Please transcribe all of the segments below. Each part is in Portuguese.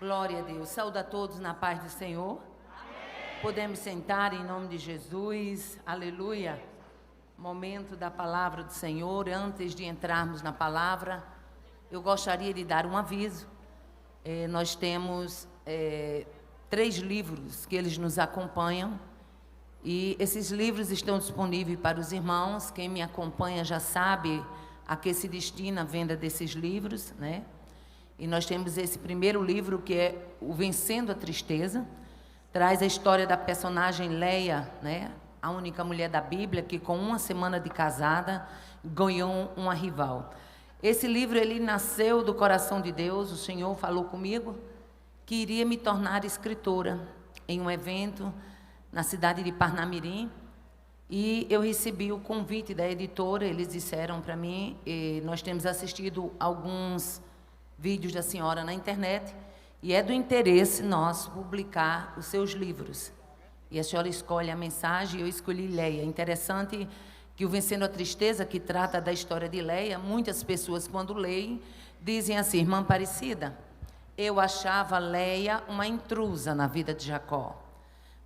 Glória a Deus. Saúde a todos na paz do Senhor. Amém. Podemos sentar em nome de Jesus. Aleluia. Momento da palavra do Senhor. Antes de entrarmos na palavra, eu gostaria de dar um aviso. Nós temos 3 livros que eles nos acompanham. E esses livros estão disponíveis para os irmãos. Quem me acompanha já sabe a que se destina a venda desses livros, né? E nós temos esse primeiro livro, que é o Vencendo a Tristeza. Traz a história da personagem Leia, né? A única mulher da Bíblia que, com 1 semana de casada, ganhou uma rival. Esse livro, ele nasceu do coração de Deus. O Senhor falou comigo que iria me tornar escritora em um evento na cidade de Parnamirim. E eu recebi o convite da editora. Eles disseram para mim, nós temos assistido alguns vídeos da senhora na internet, e é do interesse nosso publicar os seus livros. E a senhora escolhe a mensagem, e eu escolhi Leia. Interessante que o Vencendo a Tristeza, que trata da história de Leia, muitas pessoas, quando leem, dizem assim: irmã Aparecida, eu achava Leia uma intrusa na vida de Jacó.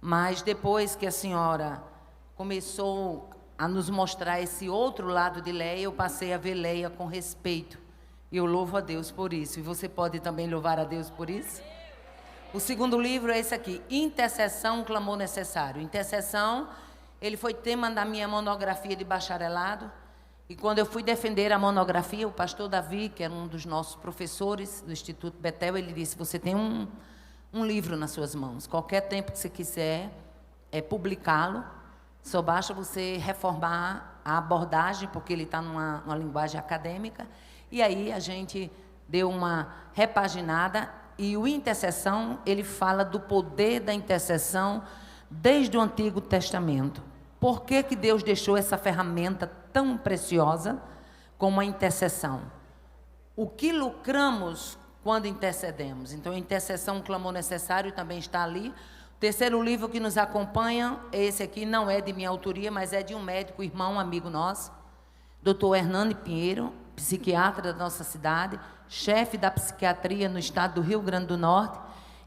Mas depois que a senhora começou a nos mostrar esse outro lado de Leia, eu passei a ver Leia com respeito. E eu louvo a Deus por isso. E você pode também louvar a Deus por isso? O segundo livro é esse aqui, Intercessão, Clamor Necessário. Intercessão, ele foi tema da minha monografia de bacharelado. E quando eu fui defender a monografia, o pastor Davi, que era um dos nossos professores do Instituto Betel, ele disse: você tem um livro nas suas mãos. Qualquer tempo que você quiser publicá-lo, só basta você reformar a abordagem, porque ele está numa linguagem acadêmica. E aí a gente deu uma repaginada, e o Intercessão, ele fala do poder da intercessão desde o Antigo Testamento. Por que que Deus deixou essa ferramenta tão preciosa como a intercessão? O que lucramos quando intercedemos? Então, a Intercessão, Clamor Necessário também está ali. O terceiro livro que nos acompanha, esse aqui não é de minha autoria, mas é de um médico, irmão, amigo nosso, Dr. Hernani Pinheiro, psiquiatra da nossa cidade, chefe da psiquiatria no estado do Rio Grande do Norte,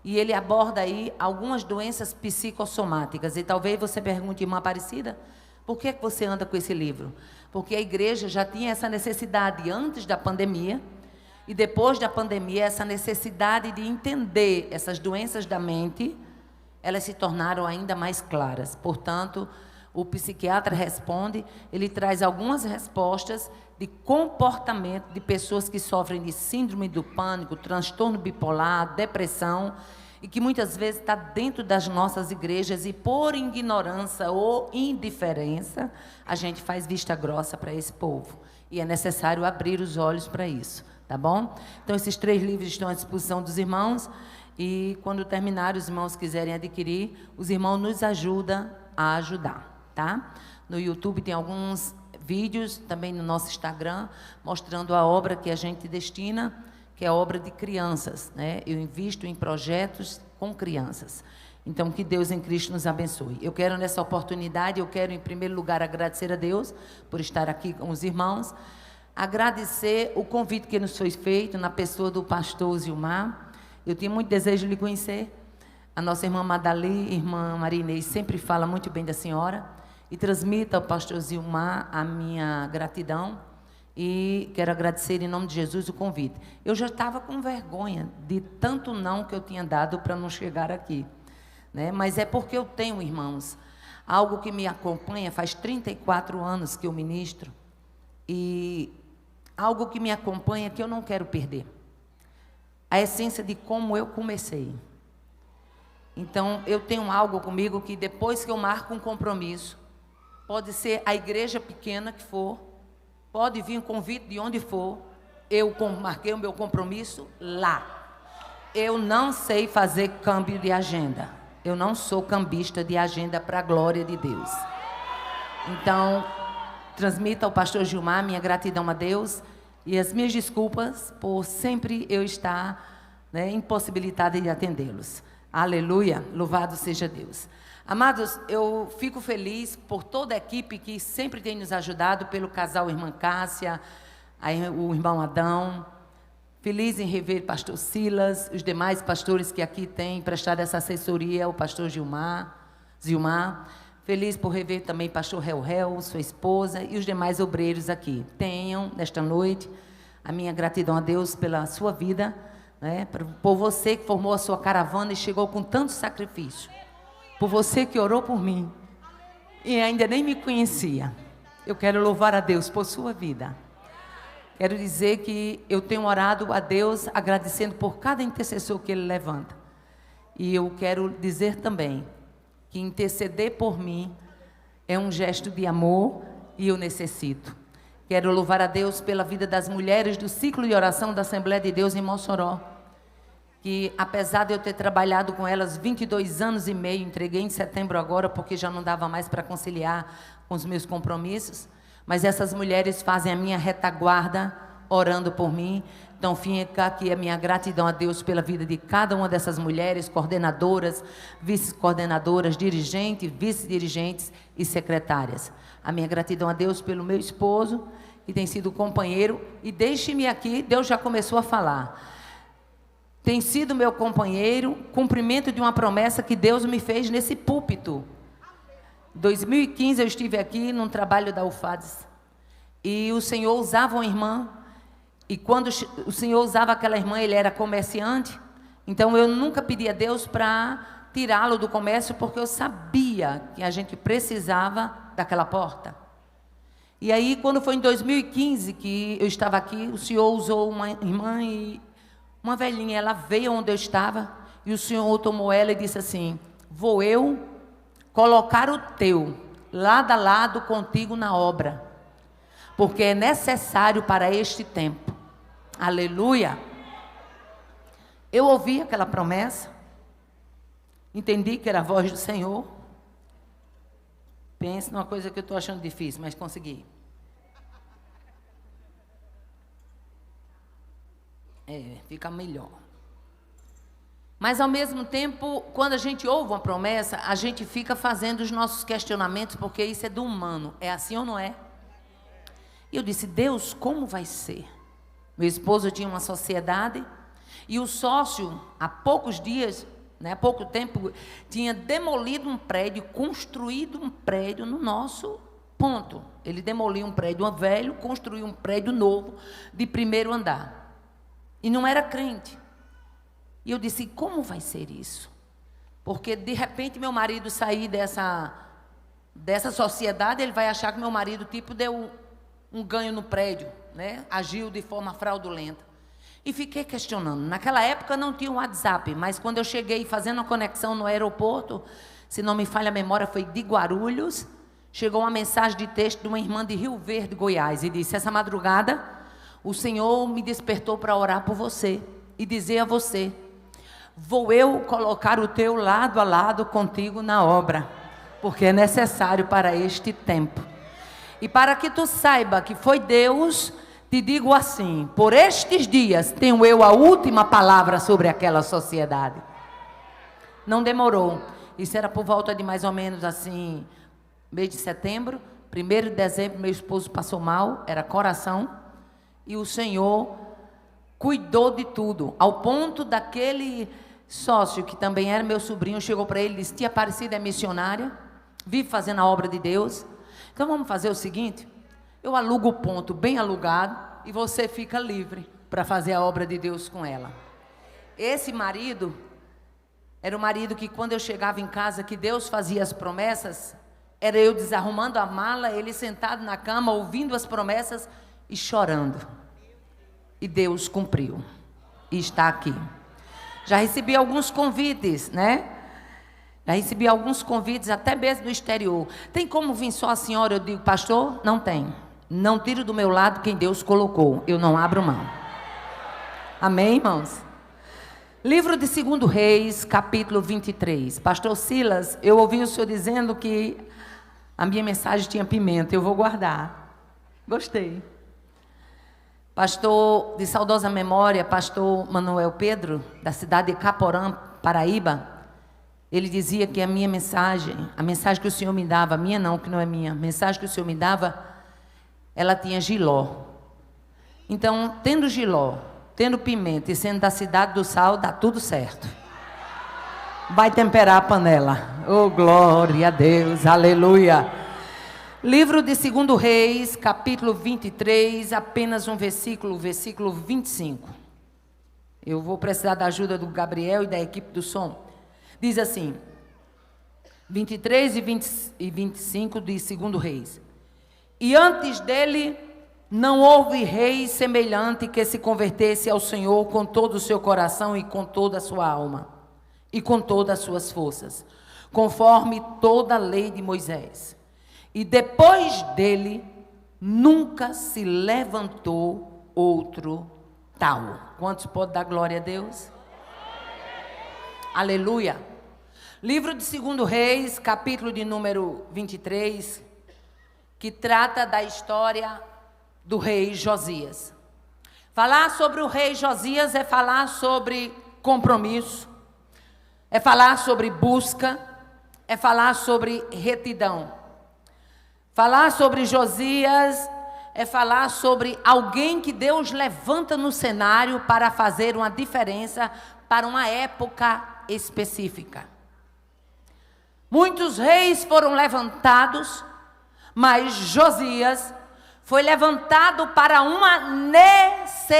e ele aborda aí algumas doenças psicossomáticas. E talvez você pergunte: irmã Aparecida, por que você anda com esse livro? Porque a igreja já tinha essa necessidade antes da pandemia, e depois da pandemia, essa necessidade de entender essas doenças da mente, elas se tornaram ainda mais claras. Portanto, o psiquiatra responde, ele traz algumas respostas de comportamento de pessoas que sofrem de síndrome do pânico, transtorno bipolar, depressão, e que muitas vezes está dentro das nossas igrejas, e por ignorância ou indiferença, a gente faz vista grossa para esse povo. E é necessário abrir os olhos para isso, tá bom? Então, esses 3 livros estão à disposição dos irmãos, e quando terminar, os irmãos quiserem adquirir, os irmãos nos ajudam a ajudar, tá? No YouTube tem alguns vídeos, também no nosso Instagram, mostrando a obra que a gente destina, que é a obra de crianças, né? Eu invisto em projetos com crianças. Então, que Deus em Cristo nos abençoe. Eu quero, nessa oportunidade, em primeiro lugar, agradecer a Deus por estar aqui com os irmãos, agradecer o convite que nos foi feito na pessoa do pastor Zilmar. Eu tinha muito desejo de lhe conhecer. A nossa irmã Madali, irmã Marinês, sempre fala muito bem da senhora, e transmita ao pastor Zilmar a minha gratidão, e quero agradecer em nome de Jesus o convite. Eu já estava com vergonha de tanto não que eu tinha dado para não chegar aqui, né? Mas é porque eu tenho, irmãos, algo que me acompanha, faz 34 anos que eu ministro, e algo que me acompanha que eu não quero perder. A essência de como eu comecei. Então, eu tenho algo comigo que depois que eu marco um compromisso, pode ser a igreja pequena que for, pode vir um convite de onde for, eu marquei o meu compromisso lá. Eu não sei fazer câmbio de agenda. Eu não sou cambista de agenda para a glória de Deus. Então, transmita ao pastor Gilmar minha gratidão a Deus e as minhas desculpas por sempre eu estar, né, impossibilitada de atendê-los. Aleluia, louvado seja Deus. Amados, eu fico feliz por toda a equipe que sempre tem nos ajudado, pelo casal Irmã Cássia, o irmão Adão, Feliz em rever pastor Silas, os demais pastores que aqui têm prestado essa assessoria, o pastor Zilmar. Feliz por rever também pastor Hel, sua esposa e os demais obreiros aqui. Tenham, nesta noite, a minha gratidão a Deus pela sua vida, né? Por você que formou a sua caravana e chegou com tanto sacrifício. Por você que orou por mim e ainda nem me conhecia. Eu quero louvar a Deus por sua vida. Quero dizer que eu tenho orado a Deus agradecendo por cada intercessor que Ele levanta. E eu quero dizer também que interceder por mim é um gesto de amor e eu necessito. Quero louvar a Deus pela vida das mulheres do ciclo de oração da Assembleia de Deus em Mossoró. Que apesar de eu ter trabalhado com elas 22 anos e meio, entreguei em setembro agora porque já não dava mais para conciliar com os meus compromissos. Mas essas mulheres fazem a minha retaguarda, orando por mim. Então fica aqui a minha gratidão a Deus pela vida de cada uma dessas mulheres, coordenadoras, vice-coordenadoras, dirigentes, vice-dirigentes e secretárias. A minha gratidão a Deus pelo meu esposo, que tem sido companheiro. E deixe-me aqui, Deus já começou a falar. Tem sido meu companheiro, cumprimento de uma promessa que Deus me fez nesse púlpito. Em 2015 eu estive aqui num trabalho da UFADES e o Senhor usava uma irmã, e quando o Senhor usava aquela irmã, ele era comerciante, então eu nunca pedi a Deus para tirá-lo do comércio, porque eu sabia que a gente precisava daquela porta. E aí, quando foi em 2015 que eu estava aqui, o Senhor usou uma irmã, e uma velhinha, ela veio onde eu estava, e o Senhor tomou ela e disse assim: vou eu colocar o teu lado a lado contigo na obra, porque é necessário para este tempo. Aleluia! Eu ouvi aquela promessa, entendi que era a voz do Senhor. Pense numa coisa que eu estou achando difícil, mas consegui. Fica melhor. Mas, ao mesmo tempo, quando a gente ouve uma promessa, a gente fica fazendo os nossos questionamentos, porque isso é do humano. É assim ou não é? E eu disse: Deus, como vai ser? Meu esposo tinha uma sociedade, e o sócio, há poucos dias, há pouco tempo, tinha demolido um prédio, construído um prédio no nosso ponto. Ele demoliu um prédio velho, construiu um prédio novo, de primeiro andar. E não era crente. E eu disse: como vai ser isso? Porque de repente meu marido sair dessa sociedade, ele vai achar que meu marido deu um ganho no prédio, né? Agiu de forma fraudulenta. E fiquei questionando. Naquela época não tinha um WhatsApp, mas quando eu cheguei fazendo a conexão no aeroporto, se não me falha a memória, foi de Guarulhos, chegou uma mensagem de texto de uma irmã de Rio Verde, Goiás, e disse: essa madrugada o Senhor me despertou para orar por você e dizer a você: vou eu colocar o teu lado a lado contigo na obra, porque é necessário para este tempo. E para que tu saiba que foi Deus, te digo assim: por estes dias tenho eu a última palavra sobre aquela sociedade. Não demorou. Isso era por volta de mais ou menos assim, mês de setembro. 1º de dezembro, meu esposo passou mal, era coração. E o Senhor cuidou de tudo, ao ponto daquele sócio, que também era meu sobrinho, chegou para ele e disse: tia Aparecida é missionária, vive fazendo a obra de Deus. Então vamos fazer o seguinte: eu alugo o ponto bem alugado e você fica livre para fazer a obra de Deus com ela. Esse marido era o marido que, quando eu chegava em casa, que Deus fazia as promessas, era eu desarrumando a mala, ele sentado na cama, ouvindo as promessas e chorando. E Deus cumpriu. E está aqui. Já recebi alguns convites, né? Já recebi alguns convites, até mesmo do exterior. Tem como vir só a senhora? Eu digo: pastor, não tem. Não tiro do meu lado quem Deus colocou. Eu não abro mão. Amém, irmãos? Livro de 2 Reis, capítulo 23. Pastor Silas, eu ouvi o senhor dizendo que a minha mensagem tinha pimenta. Eu vou guardar. Gostei. Pastor de saudosa memória, pastor Manuel Pedro, da cidade de Caporã, Paraíba, ele dizia que a minha mensagem, a mensagem que o Senhor me dava, a minha não, que não é minha, a mensagem que o Senhor me dava, ela tinha Giló. Então, tendo Giló, tendo pimenta e sendo da cidade do sal, dá tudo certo. Vai temperar a panela. Oh, glória a Deus, aleluia. Livro de 2 Reis, capítulo 23, apenas um versículo 25. Eu vou precisar da ajuda do Gabriel e da equipe do som. Diz assim, 23 e 25 de 2 Reis. E antes dele não houve rei semelhante que se convertesse ao Senhor com todo o seu coração e com toda a sua alma, e com todas as suas forças, conforme toda a lei de Moisés. E depois dele, nunca se levantou outro tal. Quantos podem dar glória a Deus? Aleluia. Livro de 2 Reis, capítulo de número 23, que trata da história do rei Josias. Falar sobre o rei Josias é falar sobre compromisso, é falar sobre busca, é falar sobre retidão. Falar sobre Josias é falar sobre alguém que Deus levanta no cenário para fazer uma diferença para uma época específica. Muitos reis foram levantados, mas Josias foi levantado para uma necessidade.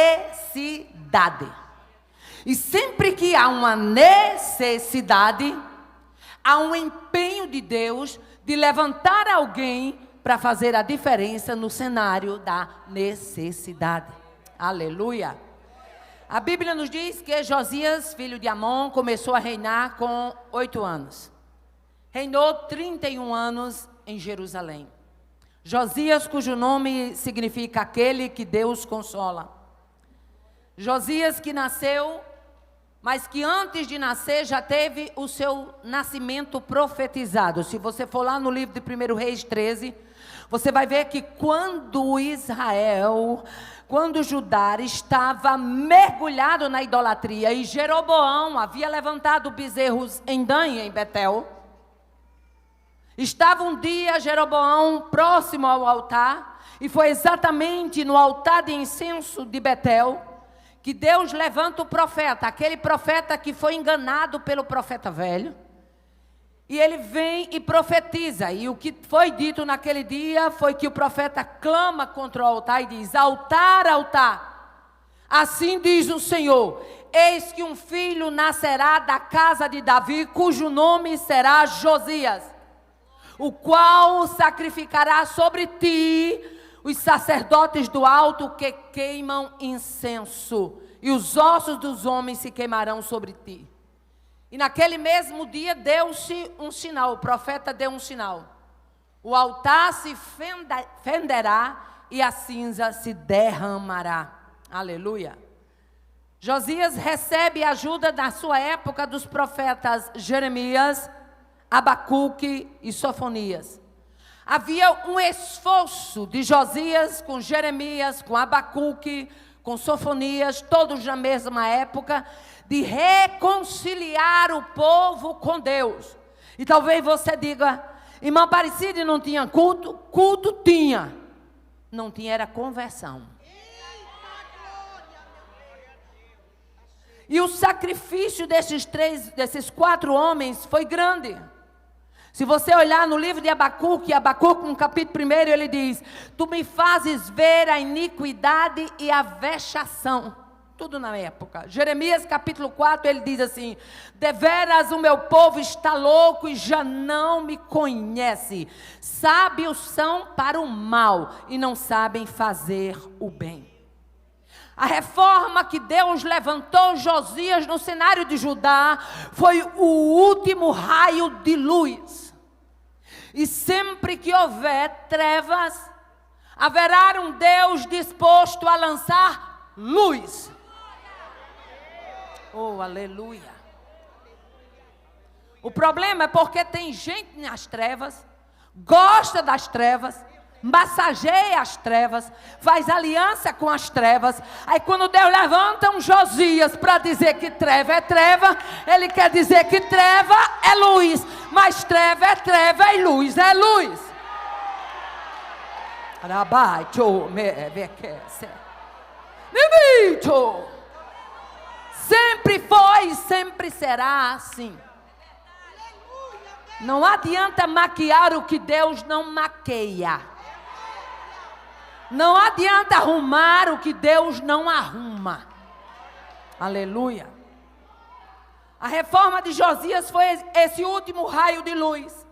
E sempre que há uma necessidade, há um empenho de Deus de levantar alguém para fazer a diferença no cenário da necessidade. Aleluia. A Bíblia nos diz que Josias, filho de Amon, começou a reinar com 8 anos. Reinou 31 anos em Jerusalém. Josias, cujo nome significa aquele que Deus consola. Josias que nasceu, mas que antes de nascer já teve o seu nascimento profetizado. Se você for lá no livro de 1 Reis 13, você vai ver que quando Judá estava mergulhado na idolatria e Jeroboão havia levantado bezerros em Dan e em Betel, estava um dia Jeroboão próximo ao altar, e foi exatamente no altar de incenso de Betel que Deus levanta o profeta, aquele profeta que foi enganado pelo profeta velho, e ele vem e profetiza, e o que foi dito naquele dia foi que o profeta clama contra o altar e diz: altar, altar, assim diz o Senhor, eis que um filho nascerá da casa de Davi, cujo nome será Josias, o qual sacrificará sobre ti os sacerdotes do alto que queimam incenso, e os ossos dos homens se queimarão sobre ti. E naquele mesmo dia deu-se um sinal, o profeta deu um sinal. O altar se fenderá e a cinza se derramará. Aleluia. Josias recebe ajuda na sua época dos profetas Jeremias, Abacuque e Sofonias. Havia um esforço de Josias com Jeremias, com Abacuque, com Sofonias, todos na mesma época, de reconciliar o povo com Deus. E talvez você diga: irmã Aparecida, não tinha culto? Culto tinha, não tinha era conversão. E o sacrifício desses 4 homens foi grande. Se você olhar no livro de Abacuque, no capítulo 1, ele diz: tu me fazes ver a iniquidade e a vexação. Tudo na época. Jeremias capítulo 4, ele diz assim: deveras o meu povo está louco e já não me conhece. Sábios são para o mal e não sabem fazer o bem. A reforma que Deus levantou Josias no cenário de Judá foi o último raio de luz. E sempre que houver trevas, haverá um Deus disposto a lançar luz. Oh, aleluia. O problema é porque tem gente nas trevas, gosta das trevas, massageia as trevas, faz aliança com as trevas. Aí quando Deus levanta um Josias para dizer que treva é treva, ele quer dizer que treva é luz, mas treva é treva e luz é luz. sempre será assim. Não adianta maquiar o que Deus não maqueia. Não adianta arrumar o que Deus não arruma. Aleluia. A reforma de Josias foi esse último raio de luz.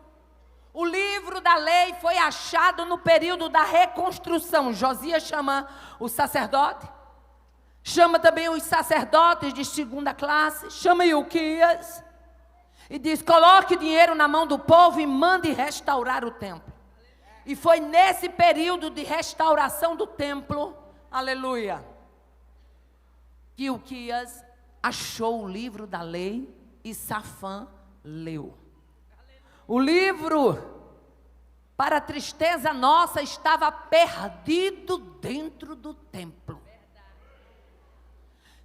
O livro da lei foi achado no período da reconstrução. Josias chama o sacerdote, chama também os sacerdotes de segunda classe, chama Ilquias e diz: coloque dinheiro na mão do povo e mande restaurar o templo. E foi nesse período de restauração do templo, aleluia, que Ilquias achou o livro da lei e Safã leu. O livro, para a tristeza nossa, estava perdido dentro do templo.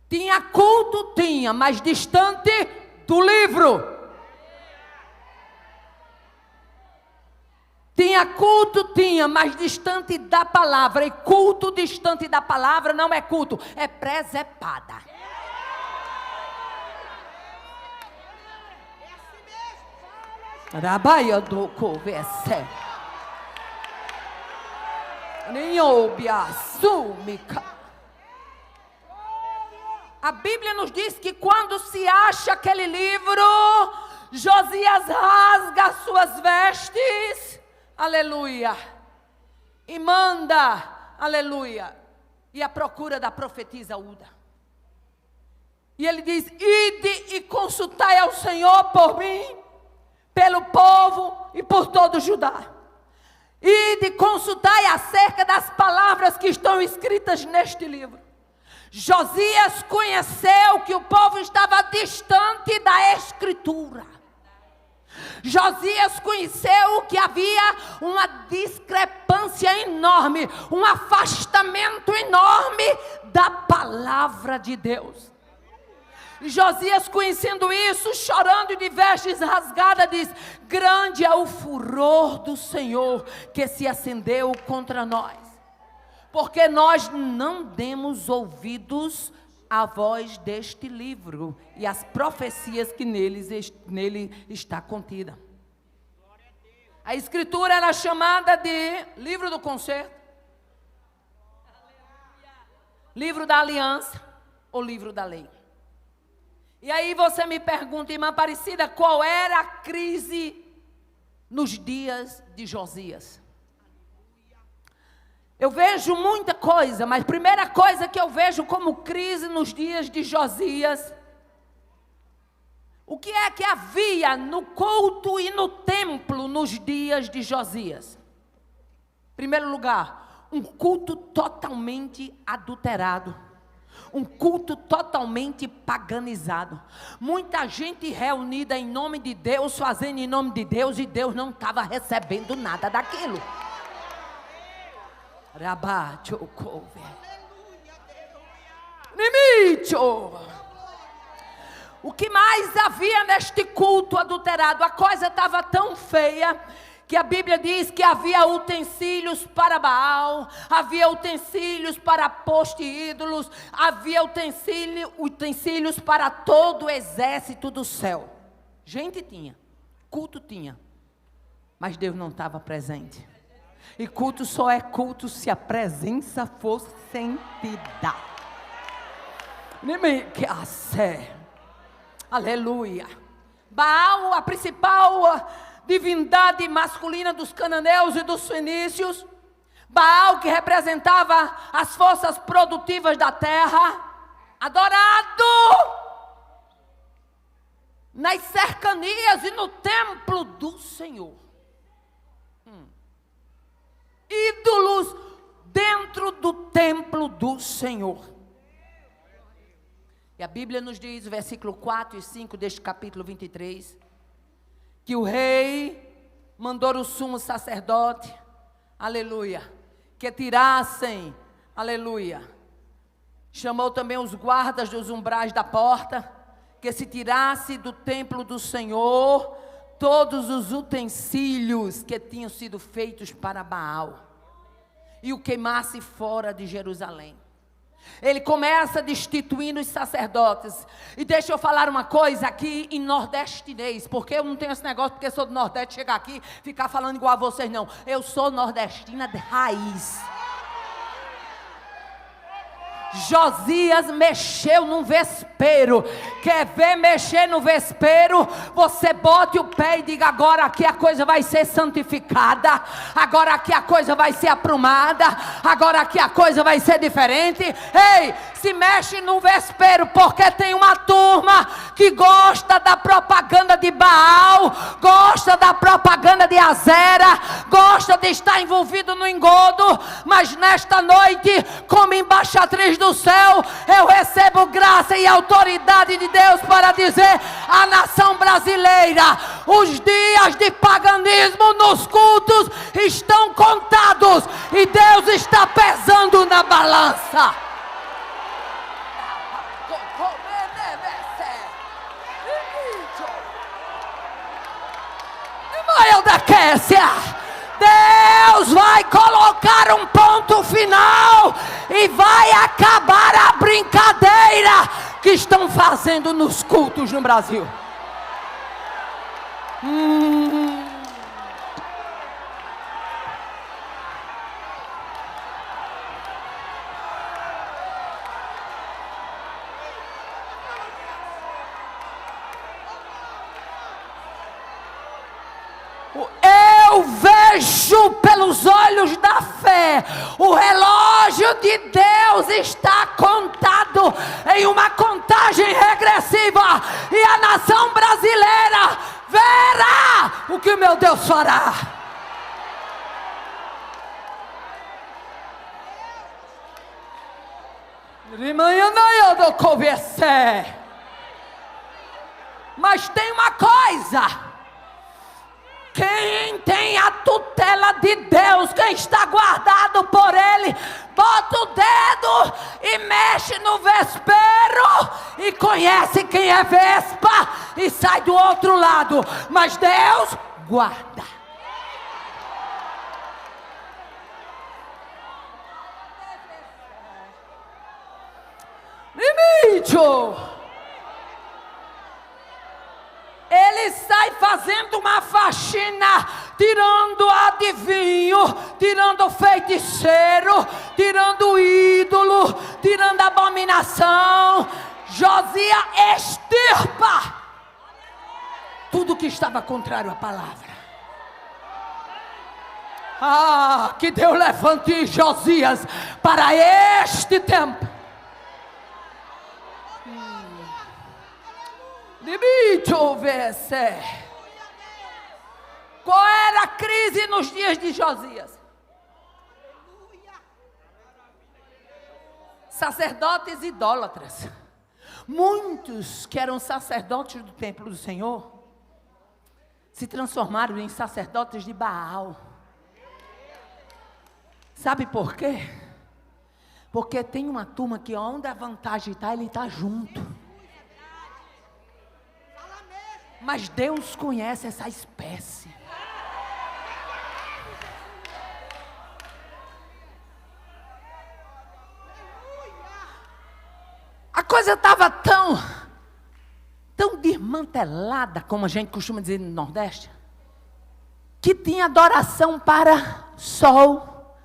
Tinha culto, tinha, mas distante do livro. Tinha culto, tinha, mas distante da palavra. E culto distante da palavra não é culto, é presepada. Rabaia do conversa. Nem ouve assumica. A Bíblia nos diz que quando se acha aquele livro, Josias rasga as suas vestes, aleluia, e manda, aleluia, e à procura da profetisa Uda. E ele diz: ide e consultai ao Senhor por mim, pelo povo e por todo Judá. Ide consultai acerca das palavras que estão escritas neste livro. Josias conheceu que o povo estava distante da escritura. Josias conheceu que havia uma discrepância enorme, um afastamento enorme da palavra de Deus. Josias, conhecendo isso, chorando e de vestes rasgadas, diz: grande é o furor do Senhor que se acendeu contra nós, porque nós não demos ouvidos à voz deste livro e às profecias que nele está contida. A escritura era chamada de livro do concerto, livro da aliança ou livro da lei. E aí você me pergunta, irmã Aparecida, qual era a crise nos dias de Josias? Eu vejo muita coisa, mas a primeira coisa que eu vejo como crise nos dias de Josias, o que é que havia no culto e no templo nos dias de Josias? Em primeiro lugar, um culto totalmente adulterado. Um culto totalmente paganizado. Muita gente reunida em nome de Deus, fazendo em nome de Deus, e Deus não estava recebendo nada daquilo. O que mais havia neste culto adulterado? A coisa estava tão feia que a Bíblia diz que havia utensílios para Baal, havia utensílios para poste ídolos, havia utensílios para todo o exército do céu. Gente tinha, culto tinha, mas Deus não estava presente. E culto só é culto se a presença for sentida. Aleluia. Baal, a principal divindade masculina dos cananeus e dos fenícios. Baal, que representava as forças produtivas da terra, adorado nas cercanias e no templo do Senhor. Ídolos dentro do templo do Senhor. E a Bíblia nos diz, versículo 4 e 5 deste capítulo 23, que o rei mandou o sumo sacerdote, aleluia, que tirassem, aleluia, chamou também os guardas dos umbrais da porta, que se tirasse do templo do Senhor todos os utensílios que tinham sido feitos para Baal, e o queimasse fora de Jerusalém. Ele começa destituindo os sacerdotes. E deixa eu falar uma coisa aqui em nordestinês, porque eu não tenho esse negócio, porque sou do Nordeste, chegar aqui e ficar falando igual a vocês, não. Eu sou nordestina de raiz. Josias mexeu num vespeiro. Quer ver mexer no vespeiro? Você bote o pé e diga: agora aqui a coisa vai ser santificada, agora aqui a coisa vai ser aprumada, agora aqui a coisa vai ser diferente. Ei, se mexe no vespeiro, porque tem uma turma que gosta da propaganda de Baal, gosta da propaganda de Azera, gosta de estar envolvido no engodo. Mas nesta noite, como embaixatriz do céu, eu recebo graça e autoridade de Deus para dizer à nação brasileira: os dias de paganismo nos cultos estão contados e Deus está pesando na balança. Deus vai colocar um ponto final e vai acabar a brincadeira que estão fazendo nos cultos no Brasil. Eu vejo pelos olhos da fé, o relógio de Deus está contado em uma contagem regressiva, e a nação brasileira verá o que meu Deus fará. Mas tem uma coisa: quem tem a tutela de Deus, quem está guardado por Ele, bota o dedo e mexe no vespeiro e conhece quem é vespa e sai do outro lado. Mas Deus guarda. Limite. Ele sai fazendo uma faxina, tirando adivinho, tirando feiticeiro, tirando ídolo, tirando abominação. Josias extirpa tudo que estava contrário à palavra. Que Deus levante Josias para este tempo. Qual era a crise nos dias de Josias? Sacerdotes idólatras. Muitos que eram sacerdotes do templo do Senhor se transformaram em sacerdotes de Baal. Sabe por quê? Porque tem uma turma que onde a vantagem está, ele está junto. Mas Deus conhece essa espécie. A coisa estava tão desmantelada, como a gente costuma dizer no Nordeste, que tinha adoração para sol,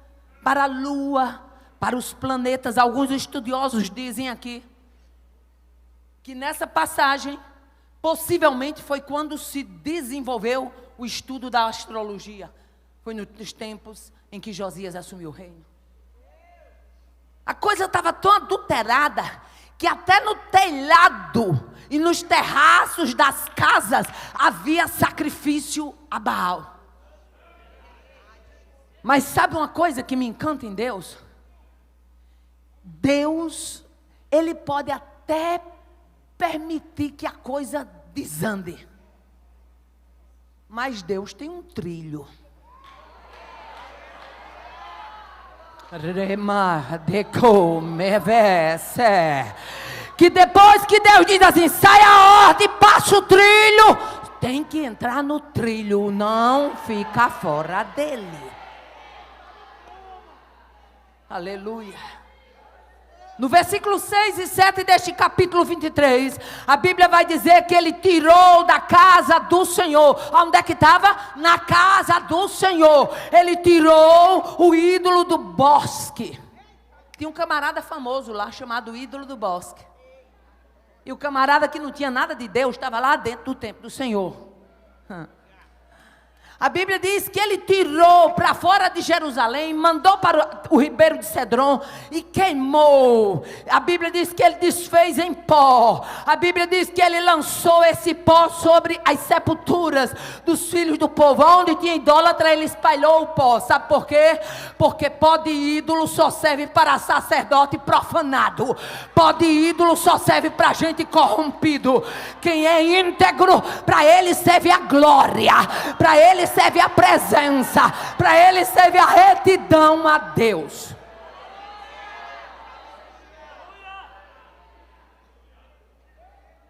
para a lua, para os planetas. Alguns estudiosos dizem aqui que nessa passagem possivelmente foi quando se desenvolveu o estudo da astrologia. Foi nos tempos em que Josias assumiu o reino. A coisa estava tão adulterada que até no telhado e nos terraços das casas havia sacrifício a Baal. Mas sabe uma coisa que me encanta em Deus? Deus, Ele pode até permitir que a coisa desande, mas Deus tem um trilho. Que depois que Deus diz assim, sai a ordem, passa o trilho, tem que entrar no trilho, não fica fora dele. Aleluia. No versículo 6 e 7 deste capítulo 23, a Bíblia vai dizer que ele tirou da casa do Senhor. Onde é que estava? Na casa do Senhor. Ele tirou o ídolo do bosque. Tinha um camarada famoso lá, chamado ídolo do bosque. E o camarada que não tinha nada de Deus, estava lá dentro do templo do Senhor. A Bíblia diz que ele tirou para fora de Jerusalém, mandou para o ribeiro de Cedron e queimou. A Bíblia diz que ele desfez em pó. A Bíblia diz que ele lançou esse pó sobre as sepulturas dos filhos do povo. Onde tinha idólatra, ele espalhou o pó. Sabe por quê? Porque pó de ídolo só serve para sacerdote profanado. Pó de ídolo só serve para gente corrompido. Quem é íntegro, para ele serve a glória. Para ele serve a presença, para ele serve a retidão a Deus.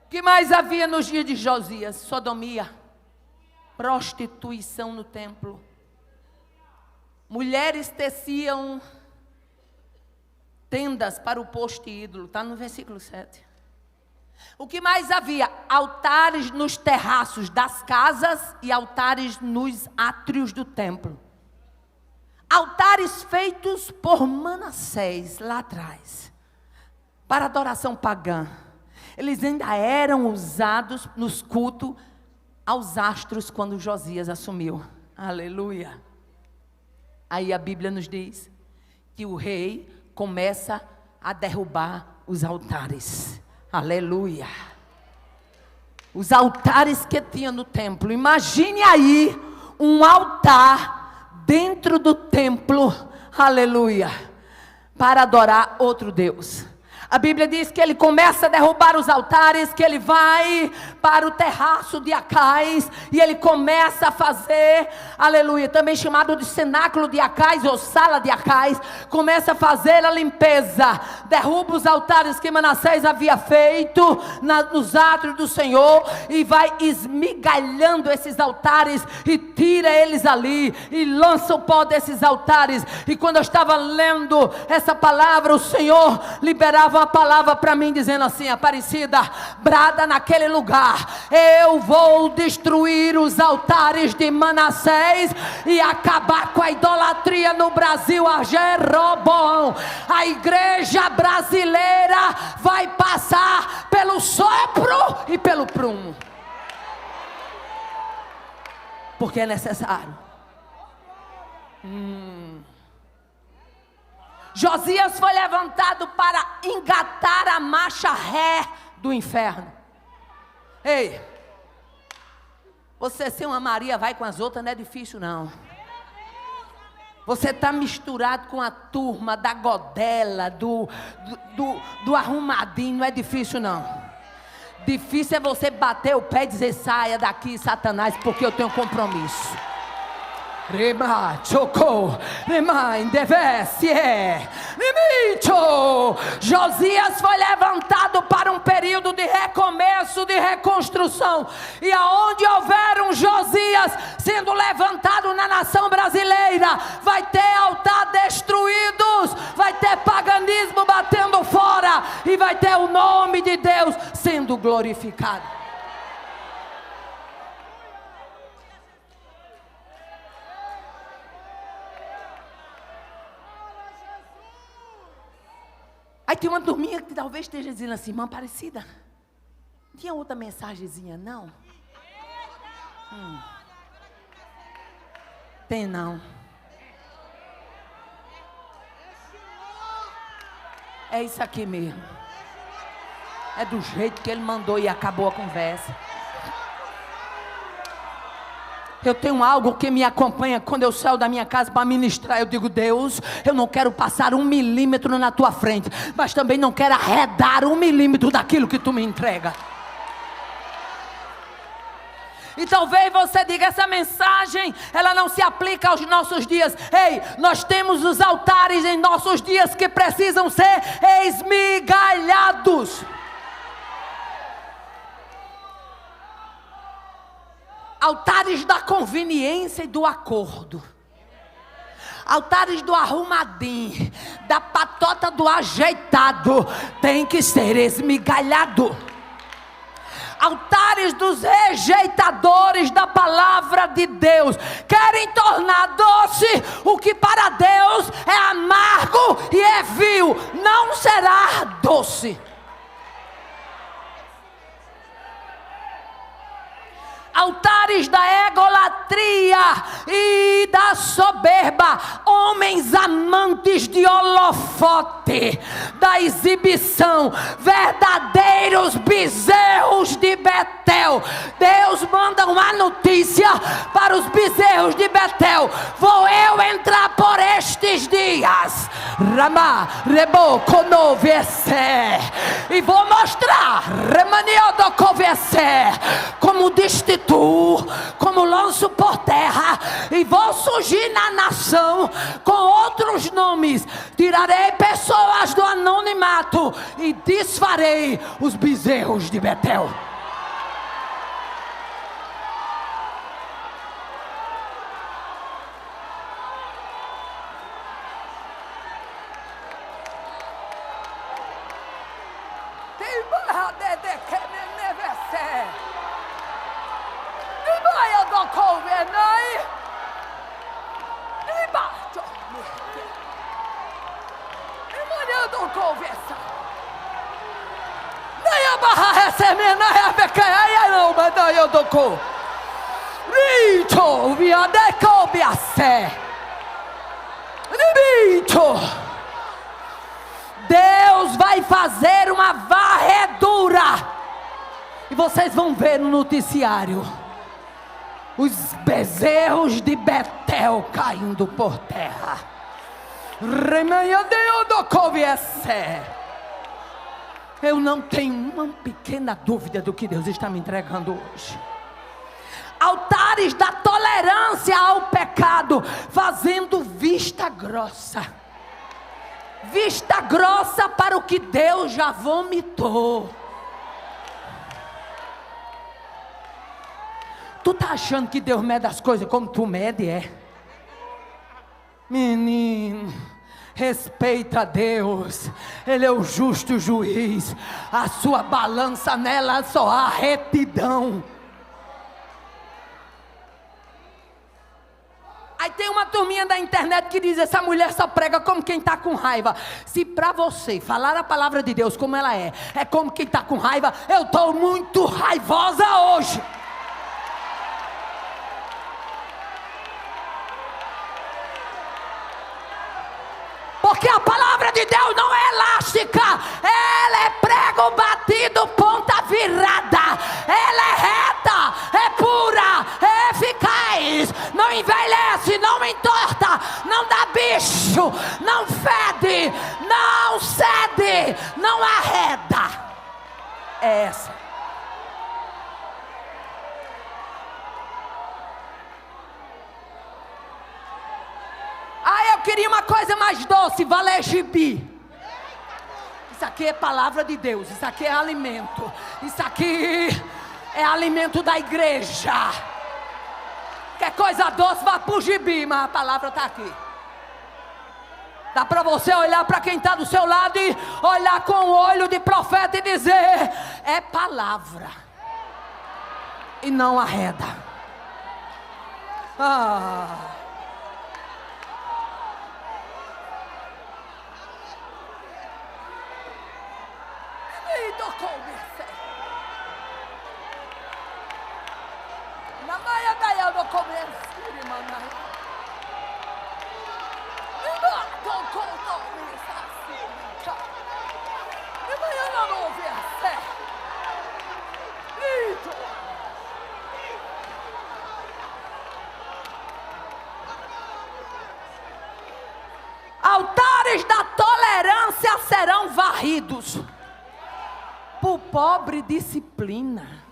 O que mais havia nos dias de Josias? Sodomia, prostituição no templo. Mulheres teciam tendas para o posto ídolo, está no versículo 7. O que mais havia? Altares nos terraços das casas e altares nos átrios do templo. Altares feitos por Manassés lá atrás, para adoração pagã. Eles ainda eram usados nos cultos aos astros quando Josias assumiu. Aleluia. Aí a Bíblia nos diz que o rei começa a derrubar os altares. Aleluia. Os altares que tinha no templo. Imagine aí um altar dentro do templo. Aleluia. Para adorar outro Deus. A Bíblia diz que ele começa a derrubar os altares, que ele vai para o terraço de Acais, e ele começa a fazer, aleluia, também chamado de cenáculo de Acais, ou sala de Acais, começa a fazer a limpeza, derruba os altares que Manassés havia feito, nos átrios do Senhor, e vai esmigalhando esses altares, e tira eles ali, e lança o pó desses altares. E quando eu estava lendo essa palavra, o Senhor liberava uma palavra para mim dizendo assim: Aparecida, brada naquele lugar, eu vou destruir os altares de Manassés e acabar com a idolatria no Brasil a Jeroboão. A igreja brasileira vai passar pelo sopro e pelo prumo, porque é necessário. Josias foi levantado para engatar a marcha ré do inferno. Ei, você ser uma Maria vai com as outras não é difícil não. Você está misturado com a turma da godela, do arrumadinho, não é difícil não. Difícil é você bater o pé e dizer: saia daqui, Satanás, porque eu tenho compromisso. Josias foi levantado para um período de recomeço, de reconstrução. E aonde houver um Josias sendo levantado na nação brasileira, vai ter altar destruídos, vai ter paganismo batendo fora, e vai ter o nome de Deus sendo glorificado. Aí tem uma turminha que talvez esteja dizendo assim: irmã Aparecida, não tinha outra mensagenzinha não? Tem não. É isso aqui mesmo. É do jeito que ele mandou e acabou a conversa. Eu tenho algo que me acompanha quando eu saio da minha casa para ministrar. Eu digo: Deus, eu não quero passar 1 milímetro na tua frente, mas também não quero arredar 1 milímetro daquilo que tu me entrega. E talvez você diga: essa mensagem, ela não se aplica aos nossos dias. Ei, nós temos os altares em nossos dias que precisam ser esmigalhados. Altares da conveniência e do acordo. Altares do arrumadinho, da patota do ajeitado, tem que ser esmigalhado. Altares dos rejeitadores da palavra de Deus querem tornar doce o que para Deus é amargo e é vil, não será doce. Altares da egolatria e da soberba, homens amantes de holofote, da exibição, verdadeiros bezerros de Betel. Deus manda uma notícia para os bezerros de Betel: vou eu entrar por estes dias, Ramá, Rebo, Conovesse, e vou mostrar, Remaniodo Covesse, como destituo, como lanço por terra, e vou surgir na nação com outros nomes. Tirarei pessoas do anonimato e desfarei os bezerros de Betel. Deus vai fazer uma varredura e vocês vão ver no noticiário os bezerros de Betel caindo por terra. Eu não tenho uma pequena dúvida do que Deus está me entregando hoje. Altares da tolerância ao pecado, fazendo vista grossa. Vista grossa para o que Deus já vomitou. Tu tá achando que Deus mede as coisas como tu mede, é? Menino, respeita a Deus. Ele é o justo juiz. A sua balança, nela só há retidão. Aí tem uma turminha da internet que diz: essa mulher só prega como quem está com raiva. Se para você falar a palavra de Deus como ela é como quem está com raiva, eu estou muito raivosa hoje. Porque a palavra de Deus não é elástica, ela é prego batido, ponta virada, ela é reta, é pura, é eficaz, não envelhece, não entorta, não dá bicho, não fede, não cede, não arreda. É essa. Eu queria uma coisa mais doce, valegibi. Isso aqui é palavra de Deus, isso aqui é alimento, isso aqui é alimento da igreja. Quer coisa doce, vá pro gibi, mas a palavra está aqui. Dá para você olhar para quem está do seu lado e olhar com o olho de profeta e dizer: é palavra e não arreda. Altares da tolerância serão varridos. Por pobre disciplina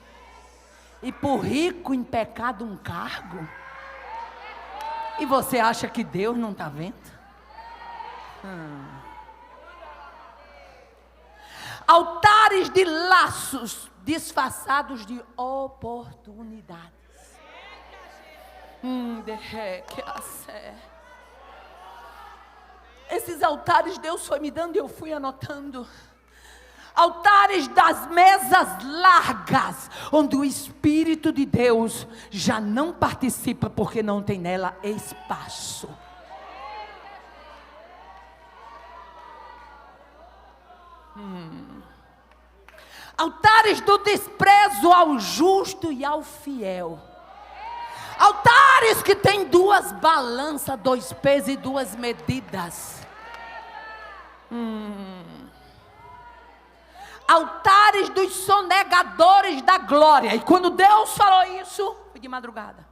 e por rico em pecado um cargo. E você acha que Deus não está vendo? Altares de laços disfarçados de oportunidades. Esses altares Deus foi me dando e eu fui anotando. Altares das mesas largas, onde o Espírito de Deus já não participa, porque não tem nela espaço. Altares do desprezo ao justo e ao fiel. Altares que tem duas balanças, dois pesos e duas medidas. Altares dos sonegadores da glória. E quando Deus falou isso, foi de madrugada.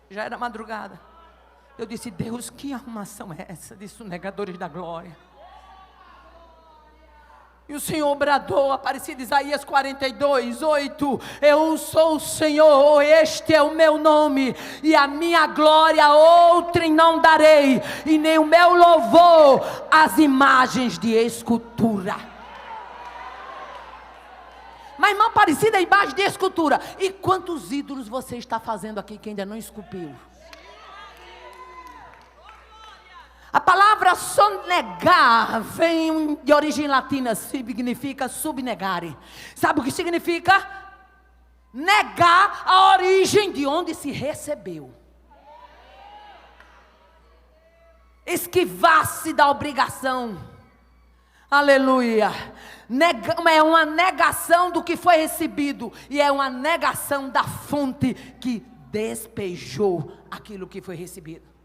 Já era madrugada. Eu disse: Deus, que arrumação é essa de sonegadores da glória? E o Senhor bradou, aparecido em Isaías 42:8: eu sou o Senhor, este é o meu nome, e a minha glória outrem não darei, e nem o meu louvor às imagens de escultura. Mas irmã Aparecida é imagem de escultura. E quantos ídolos você está fazendo aqui que ainda não esculpiu? A palavra sonegar vem de origem latina, significa subnegare. Sabe o que significa? Negar a origem de onde se recebeu. Esquivar-se da obrigação. Aleluia. É uma negação do que foi recebido. E é uma negação da fonte que despejou aquilo que foi recebido.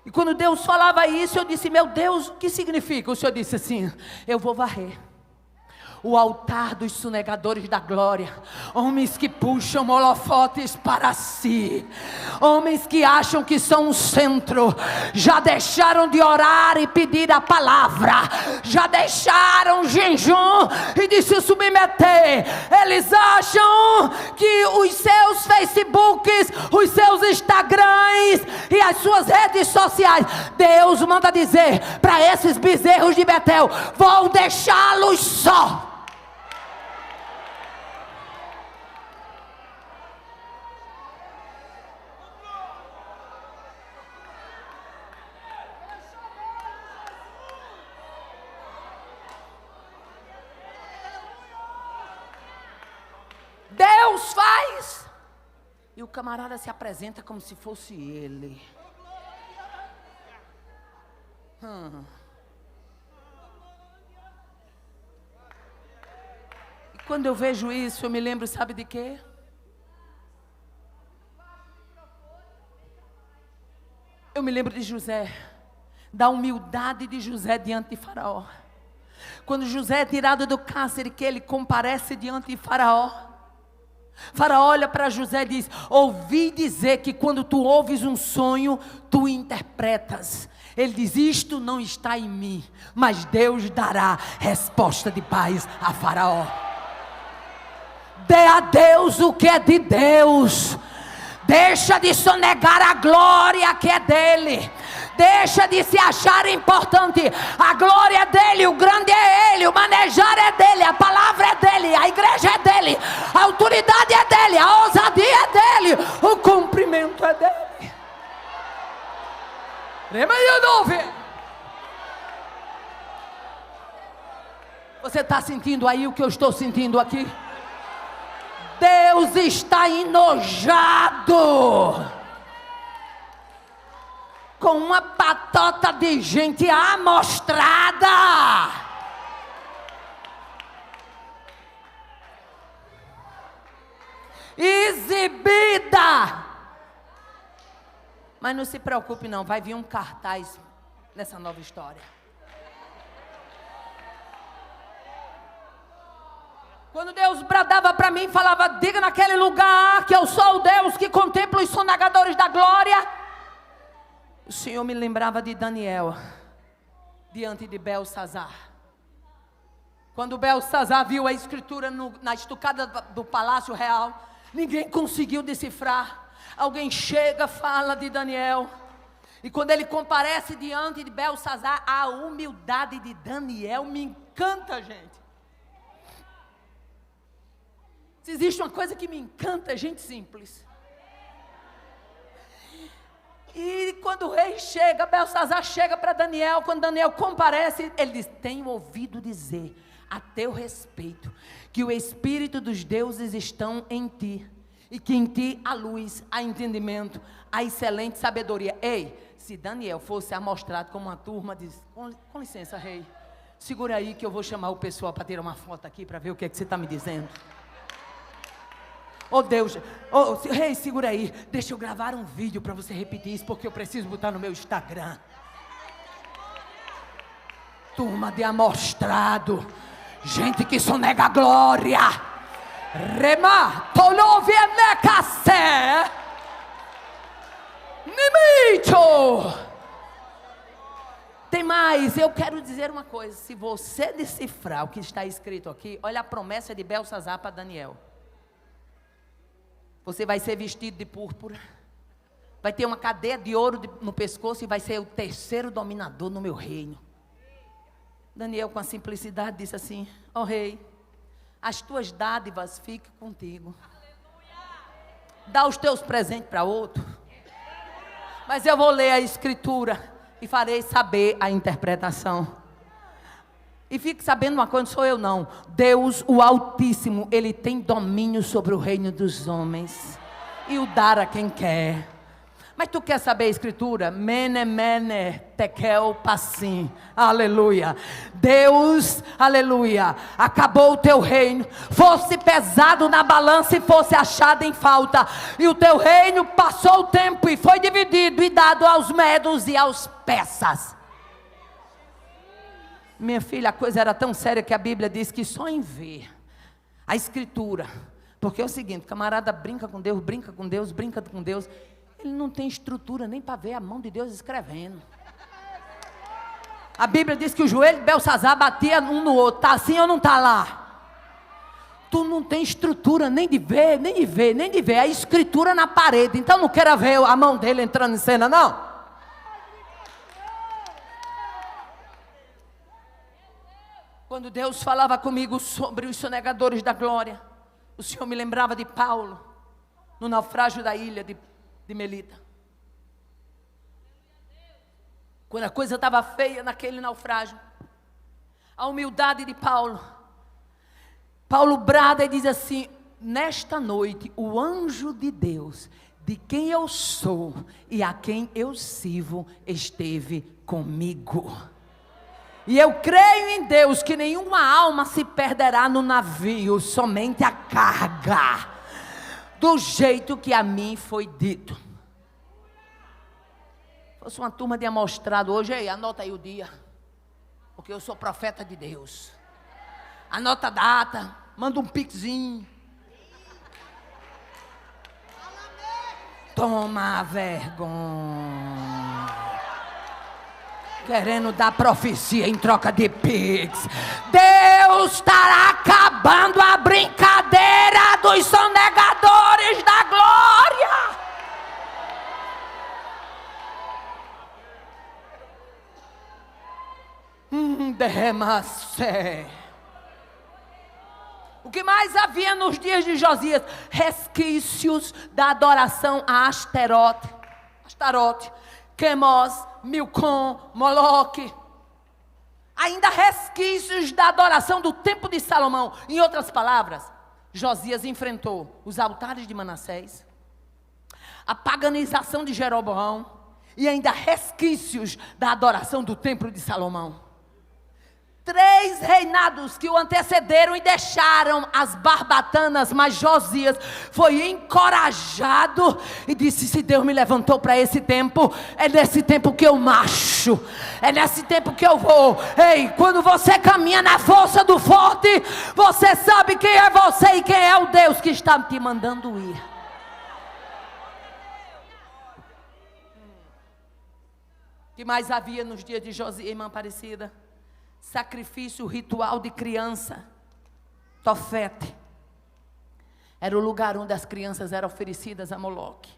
E quando Deus falava isso, eu disse: meu Deus, o que significa? O Senhor disse assim: eu vou varrer o altar dos sonegadores da glória. Homens que puxam holofotes para si. Homens que acham que são o centro. Já deixaram de orar e pedir a palavra. Já deixaram o jejum e de se submeter. Eles acham que os seus Facebooks, os seus Instagrams e as suas redes sociais, Deus manda dizer para esses bezerros de Betel: vou deixá-los só. Deus faz, e o camarada se apresenta como se fosse ele. E quando eu vejo isso, eu me lembro, sabe de quê? Eu me lembro de José, da humildade de José diante de Faraó. Quando José é tirado do cárcere, que ele comparece diante de Faraó. Faraó olha para José e diz: ouvi dizer que quando tu ouves um sonho, tu interpretas. Ele diz: isto não está em mim, mas Deus dará resposta de paz a Faraó. Dê a Deus o que é de Deus. Deixa de sonegar a glória que é dele. Deixa de se achar importante. A glória é dele, o grande é ele, o manejar é dele, a palavra é dele, a igreja é dele, a autoridade é dele, a ousadia é dele, o cumprimento é dele. Você está sentindo aí o que eu estou sentindo aqui? Deus está enojado com uma patota de gente amostrada. Exibida. Mas não se preocupe não, vai vir um cartaz nessa nova história. Quando Deus bradava para mim, falava: diga naquele lugar que eu sou o Deus que contempla os sonegadores da glória. O Senhor me lembrava de Daniel, diante de Belsazar. Quando Belsazar viu a escritura na estucada do palácio real, ninguém conseguiu decifrar. Alguém chega, fala de Daniel. E quando ele comparece diante de Belsazar, a humildade de Daniel me encanta, gente. Se existe uma coisa que me encanta, é gente simples. E quando o rei chega, Belsassar chega para Daniel, quando Daniel comparece, ele diz: tenho ouvido dizer a teu respeito, que o Espírito dos deuses estão em ti, e que em ti há luz, há entendimento, há excelente sabedoria. Ei, se Daniel fosse amostrado como uma turma, diz: com licença, rei, segura aí que eu vou chamar o pessoal para tirar uma foto aqui, para ver o que é que você está me dizendo. Oh Deus, rei, segura aí, deixa eu gravar um vídeo para você repetir isso, porque eu preciso botar no meu Instagram. Turma de amostrado, gente que sonega a glória. Rema, tolovienecacé, nimito. Tem mais, eu quero dizer uma coisa, se você decifrar o que está escrito aqui, olha a promessa de Belsassar para Daniel. Você vai ser vestido de púrpura, vai ter uma cadeia de ouro no pescoço e vai ser o terceiro dominador no meu reino. Daniel, com a simplicidade, disse assim: ó rei, as tuas dádivas fiquem contigo. Dá os teus presentes para outro. Mas eu vou ler a escritura e farei saber a interpretação. E fique sabendo uma coisa, não sou eu não. Deus, o Altíssimo, Ele tem domínio sobre o reino dos homens. E o dar a quem quer. Mas tu quer saber a escritura? Mene, mene, tekel, passim. Aleluia. Deus, aleluia, acabou o teu reino. Fosse pesado na balança e fosse achado em falta. E o teu reino passou o tempo e foi dividido e dado aos medos e aos persas. Minha filha, a coisa era tão séria que a Bíblia diz que só em ver a escritura, porque é o seguinte, o camarada brinca com Deus, brinca com Deus, brinca com Deus, ele não tem estrutura nem para ver a mão de Deus escrevendo. A Bíblia diz que o joelho de Belsassar batia um no outro, está assim ou não está lá? Tu não tem estrutura nem de ver, nem de ver, nem de ver, a escritura na parede, então não queira ver a mão dele entrando em cena não. Quando Deus falava comigo sobre os sonegadores da glória, o Senhor me lembrava de Paulo, no naufrágio da ilha de Melita. Quando a coisa estava feia naquele naufrágio, a humildade de Paulo, Paulo brada e diz assim: nesta noite o anjo de Deus, de quem eu sou e a quem eu sirvo, esteve comigo. E eu creio em Deus que nenhuma alma se perderá no navio, somente a carga, do jeito que a mim foi dito. Fosse uma turma de amostrado hoje, aí, anota aí o dia, porque eu sou profeta de Deus. Anota a data, manda um pixinho. Toma vergonha. Querendo dar profecia em troca de pix. Deus estará acabando a brincadeira dos sonegadores da glória. Derrama-se. O que mais havia nos dias de Josias? Resquícios da adoração a Astarote, Quemos, Milcom, Moloque. Ainda resquícios da adoração do tempo de Salomão. Em outras palavras, Josias enfrentou os altares de Manassés, a paganização de Jeroboão e ainda resquícios da adoração do templo de Salomão. 3 reinados que o antecederam e deixaram as barbatanas, mas Josias foi encorajado e disse: se Deus me levantou para esse tempo, é nesse tempo que eu marcho, é nesse tempo que eu vou. Ei, quando você caminha na força do forte, você sabe quem é você e quem é o Deus que está te mandando ir. O que mais havia nos dias de Josias, irmã Aparecida? Sacrifício ritual de criança, Tofete. Era o lugar onde as crianças eram oferecidas a Moloque.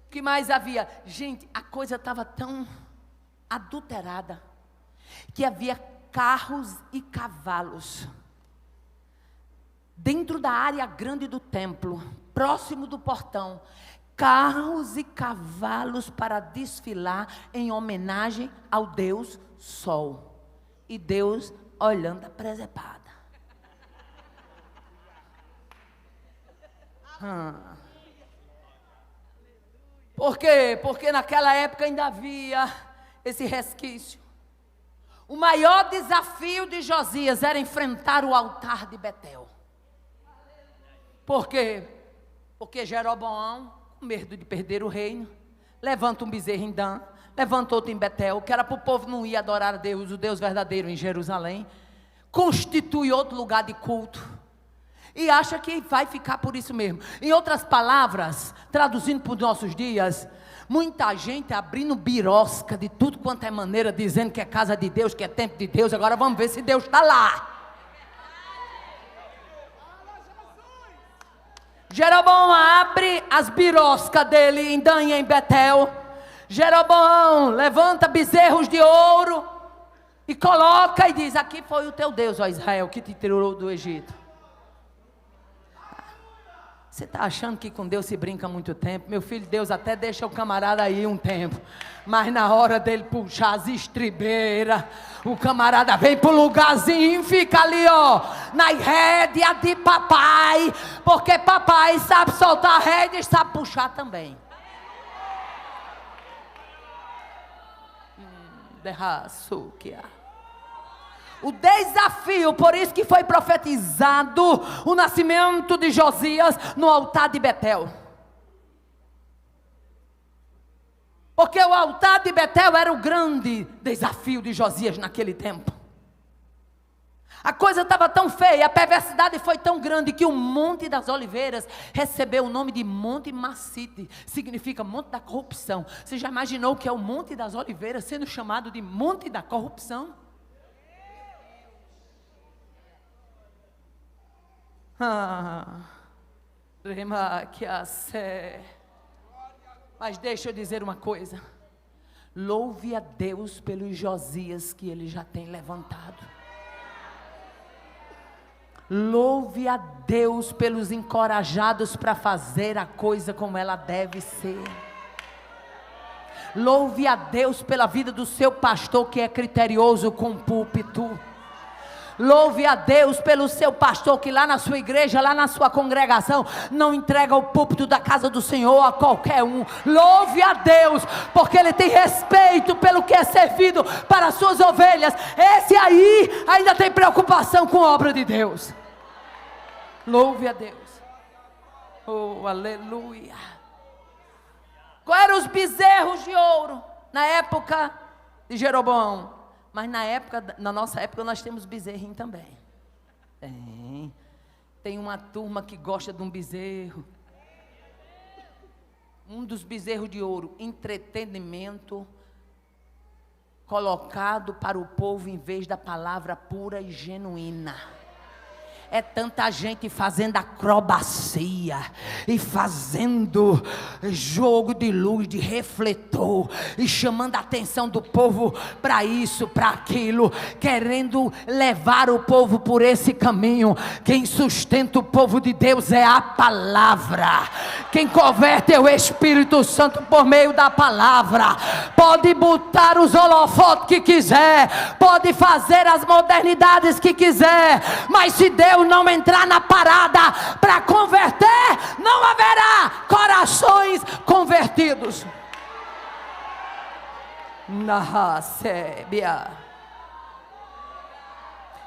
O que mais havia? Gente, a coisa estava tão adulterada, que havia carros e cavalos dentro da área grande do templo, próximo do portão. carros e cavalos para desfilar em homenagem ao Deus Sol. E Deus olhando a presepada. Por quê? Porque naquela época ainda havia esse resquício. O maior desafio de Josias era enfrentar o altar de Betel. Por quê? Porque Jeroboão, com medo de perder o reino, levanta um bezerro em Dan, levanta outro em Betel, que era para o povo não ir adorar a Deus, o Deus verdadeiro em Jerusalém, constitui outro lugar de culto, e acha que vai ficar por isso mesmo. Em outras palavras, traduzindo para os nossos dias, muita gente abrindo birosca de tudo quanto é maneira, dizendo que é casa de Deus, que é templo de Deus, agora vamos ver se Deus está lá. Jeroboão abre as biroscas dele em Dan e em Betel. Jeroboão levanta bezerros de ouro e coloca e diz: aqui foi o teu Deus, ó Israel, que te tirou do Egito. Você está achando que com Deus se brinca muito tempo? Meu filho, Deus até deixa o camarada aí um tempo, mas na hora dele puxar as estribeiras, o camarada vem para o lugarzinho e fica ali, ó, na rédea de papai, porque papai sabe soltar a rédea e sabe puxar também. O desafio, por isso que foi profetizado o nascimento de Josias no altar de Betel. Porque o altar de Betel era o grande desafio de Josias naquele tempo. A coisa estava tão feia, a perversidade foi tão grande que o Monte das Oliveiras recebeu o nome de Monte Massite, significa Monte da Corrupção. Você já imaginou que é o Monte das Oliveiras sendo chamado de Monte da Corrupção? Mas deixa eu dizer uma coisa. Louve a Deus pelos Josias que Ele já tem levantado. Louve a Deus pelos encorajados para fazer a coisa como ela deve ser. Louve a Deus pela vida do seu pastor que é criterioso com o púlpito. Louve a Deus pelo seu pastor que lá na sua igreja, lá na sua congregação, não entrega o púlpito da casa do Senhor a qualquer um. Louve a Deus, porque Ele tem respeito pelo que é servido para as suas ovelhas. Esse aí ainda tem preocupação com a obra de Deus. Louve a Deus. Oh, aleluia. Quais eram os bezerros de ouro na época de Jeroboão? Mas na nossa época nós temos bezerrinho também. Tem uma turma que gosta de um bezerro. Um dos bezerros de ouro, entretenimento colocado para o povo em vez da palavra pura e genuína. É tanta gente fazendo acrobacia e fazendo jogo de luz, de refletor, e chamando a atenção do povo para isso, para aquilo, querendo levar o povo por esse caminho. Quem sustenta o povo de Deus é a palavra. Quem converte é o Espírito Santo por meio da palavra. Pode botar os holofotes que quiser, pode fazer as modernidades que quiser, mas se Deus não entrar na parada para converter, não haverá corações convertidos.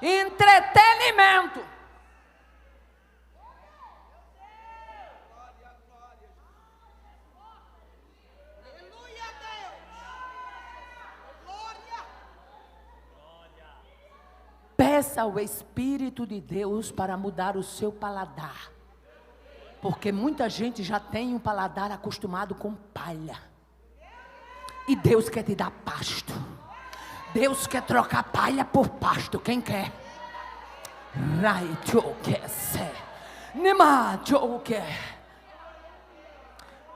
Entretenimento. Peça ao Espírito de Deus para mudar o seu paladar, porque muita gente já tem um paladar acostumado com palha, e Deus quer te dar pasto. Deus quer trocar palha por pasto. Quem quer?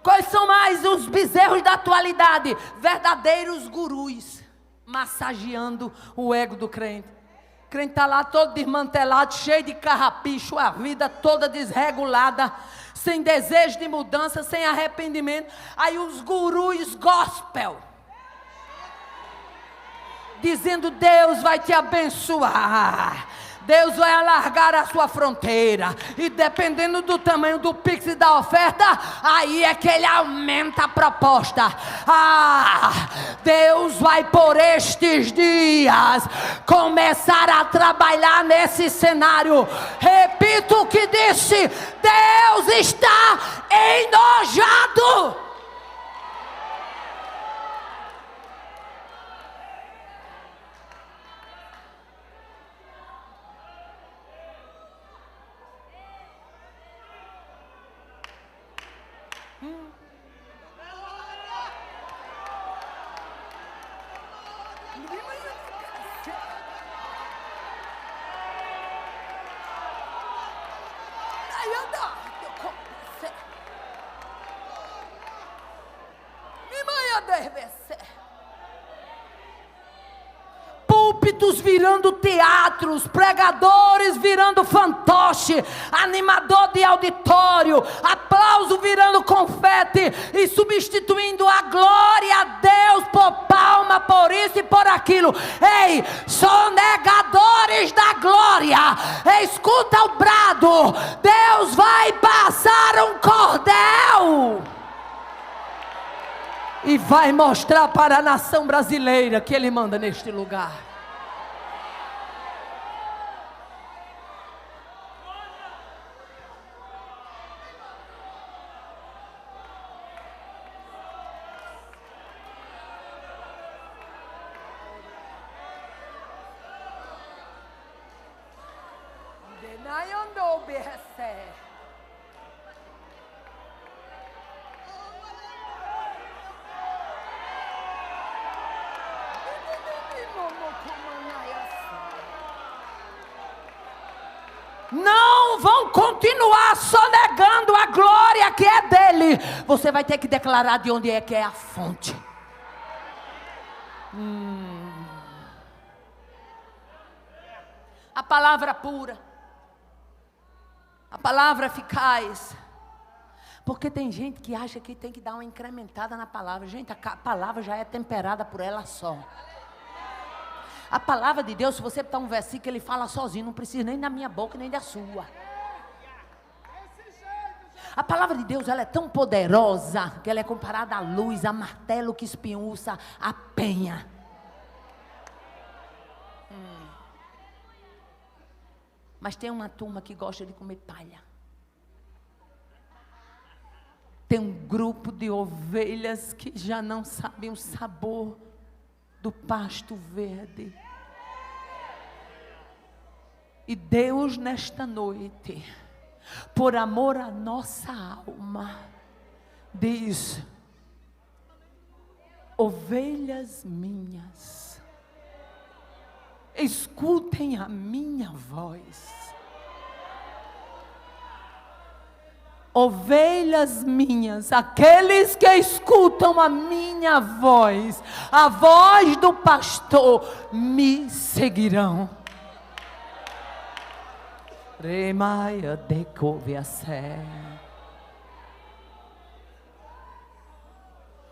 Quais são mais os bezerros da atualidade? Verdadeiros gurus, massageando o ego do crente. crente está lá todo desmantelado, cheio de carrapicho, a vida toda desregulada, sem desejo de mudança, sem arrependimento. Aí os gurus gospel, dizendo: Deus vai te abençoar, Deus vai alargar a sua fronteira, e dependendo do tamanho do pix e da oferta, aí é que ele aumenta a proposta. Deus vai por estes dias começar a trabalhar nesse cenário. Repito o que disse: Deus está enojado. Púlpitos virando teatros, pregadores virando fantoche, animador de auditório, aplauso virando confete e substituindo a glória a Deus por palma, por isso e por aquilo. Ei, sonegadores da glória, escuta o brado: Deus vai passar um cordel e vai mostrar para a nação brasileira que Ele manda neste lugar. Não vão continuar sonegando a glória que é dele. Você vai ter que declarar de onde é que é a fonte. A palavra pura, a palavra eficaz. Porque tem gente que acha que tem que dar uma incrementada na palavra. Gente, a palavra já é temperada por ela só. A palavra de Deus, se você botar um versículo, ele fala sozinho, não precisa nem da minha boca, nem da sua. A palavra de Deus, ela é tão poderosa, que ela é comparada à luz, a martelo que espinhuça a penha. Mas tem uma turma que gosta de comer palha. Tem um grupo de ovelhas que já não sabem o sabor do pasto verde. E Deus, nesta noite, por amor à nossa alma, diz: ovelhas minhas, escutem a minha voz. Ovelhas minhas, aqueles que escutam a minha voz, a voz do pastor, me seguirão. Remaia de Coviacé.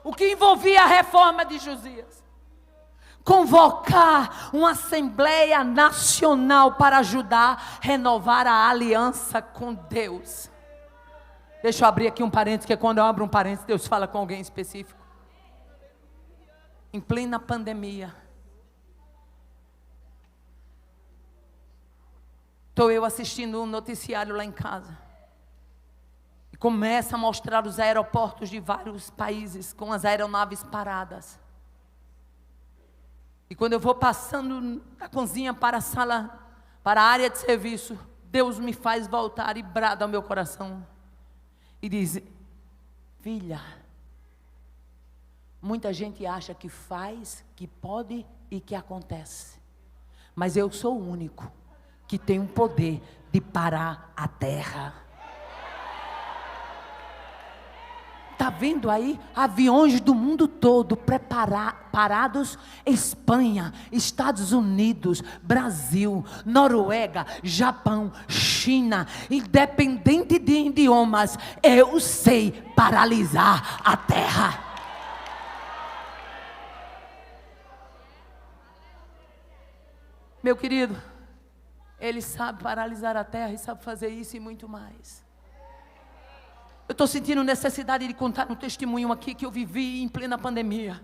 O que envolvia a reforma de Josias? Convocar uma Assembleia Nacional para ajudar a renovar a aliança com Deus. Deixa eu abrir aqui um parênteses, que quando eu abro um parênteses, Deus fala com alguém específico. Em plena pandemia, estou eu assistindo um noticiário lá em casa. E começa a mostrar os aeroportos de vários países, com as aeronaves paradas. E quando eu vou passando da cozinha para a sala, para a área de serviço, Deus me faz voltar e brada ao meu coração. E diz: filha, muita gente acha que faz, que pode e que acontece. Mas eu sou o único que tem o poder de parar a terra. Está Está vendo aí aviões do mundo todo parados? Espanha, Estados Unidos, Brasil, Noruega, Japão, China. Independente de idiomas, eu sei paralisar a terra. Meu querido, Ele sabe paralisar a terra e sabe fazer isso e muito mais. Eu estou sentindo necessidade de contar um testemunho aqui que eu vivi em plena pandemia.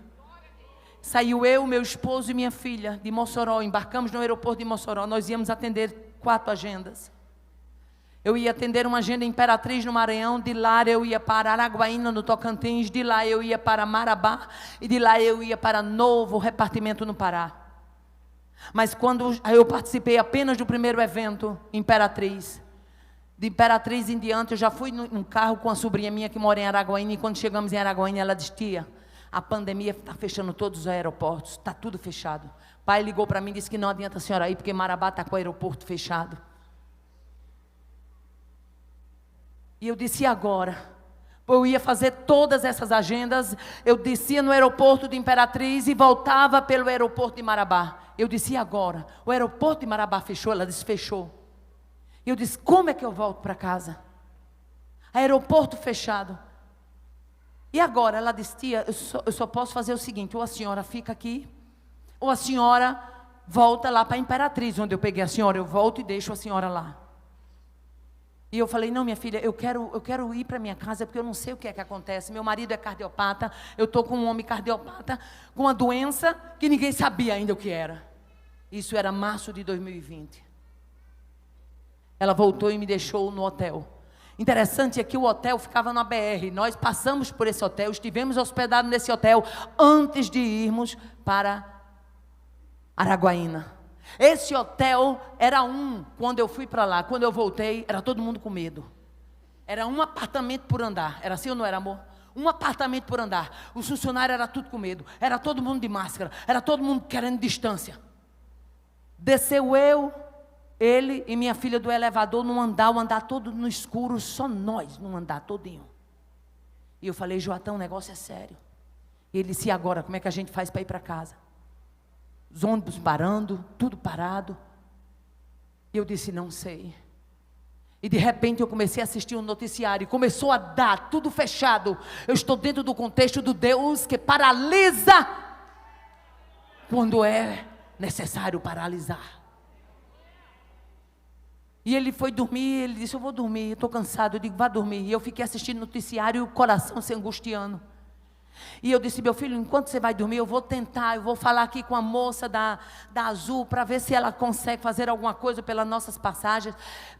Saiu eu, meu esposo e minha filha de Mossoró, embarcamos no aeroporto de Mossoró. Nós íamos atender 4 agendas. Eu ia atender uma agenda em Imperatriz, no Maranhão. De lá eu ia para Araguaína, no Tocantins. De lá eu ia para Marabá. E de lá eu ia para Novo Repartimento, no Pará. Mas quando eu participei apenas do primeiro evento, Imperatriz, de Imperatriz em diante, eu já fui num carro com a sobrinha minha que mora em Araguaína. E quando chegamos em Araguaína, ela disse: tia, a pandemia está fechando todos os aeroportos, está tudo fechado. Pai ligou para mim e disse que não adianta a senhora ir, porque Marabá está com o aeroporto fechado. E eu disse: e agora? Eu ia fazer todas essas agendas. Eu descia no aeroporto de Imperatriz e voltava pelo aeroporto de Marabá. Eu disse: e agora? O aeroporto de Marabá fechou? Ela disse: fechou. Eu disse: como é que eu volto para casa? Aeroporto fechado. E agora? Ela disse: tia, eu só posso fazer o seguinte: ou a senhora fica aqui, ou a senhora volta lá para a Imperatriz, onde eu peguei a senhora. Eu volto e deixo a senhora lá. E eu falei: não, minha filha, eu quero ir para minha casa, porque eu não sei o que é que acontece. Meu marido é cardiopata, eu estou com um homem cardiopata, com uma doença que ninguém sabia ainda o que era. Isso era março de 2020. Ela voltou e me deixou no hotel. Interessante é que o hotel ficava na BR. Nós passamos por esse hotel, estivemos hospedados nesse hotel antes de irmos para Araguaína. Esse hotel era quando eu fui para lá. Quando eu voltei, era todo mundo com medo. Era um apartamento por andar. Era assim ou não era, amor? Um apartamento por andar. Os funcionários eram tudo com medo. Era todo mundo de máscara. Era todo mundo querendo distância. Desceu ele e minha filha do elevador no andar, o andar todo no escuro, só nós no andar todinho. E eu falei: Joatão, o negócio é sério. E ele disse: e agora, como é que a gente faz para ir para casa? Os ônibus parando, tudo parado. E eu disse: não sei. E de repente eu comecei a assistir um noticiário e começou a dar tudo fechado. Eu estou dentro do contexto do Deus que paralisa quando é necessário paralisar. E ele foi dormir, ele disse: eu vou dormir, eu estou cansado. Eu digo: vá dormir. E eu fiquei assistindo noticiário e o coração se angustiando. E eu disse: meu filho, enquanto você vai dormir, eu vou falar aqui com a moça da Azul, para ver se ela consegue fazer alguma coisa pelas nossas passagens,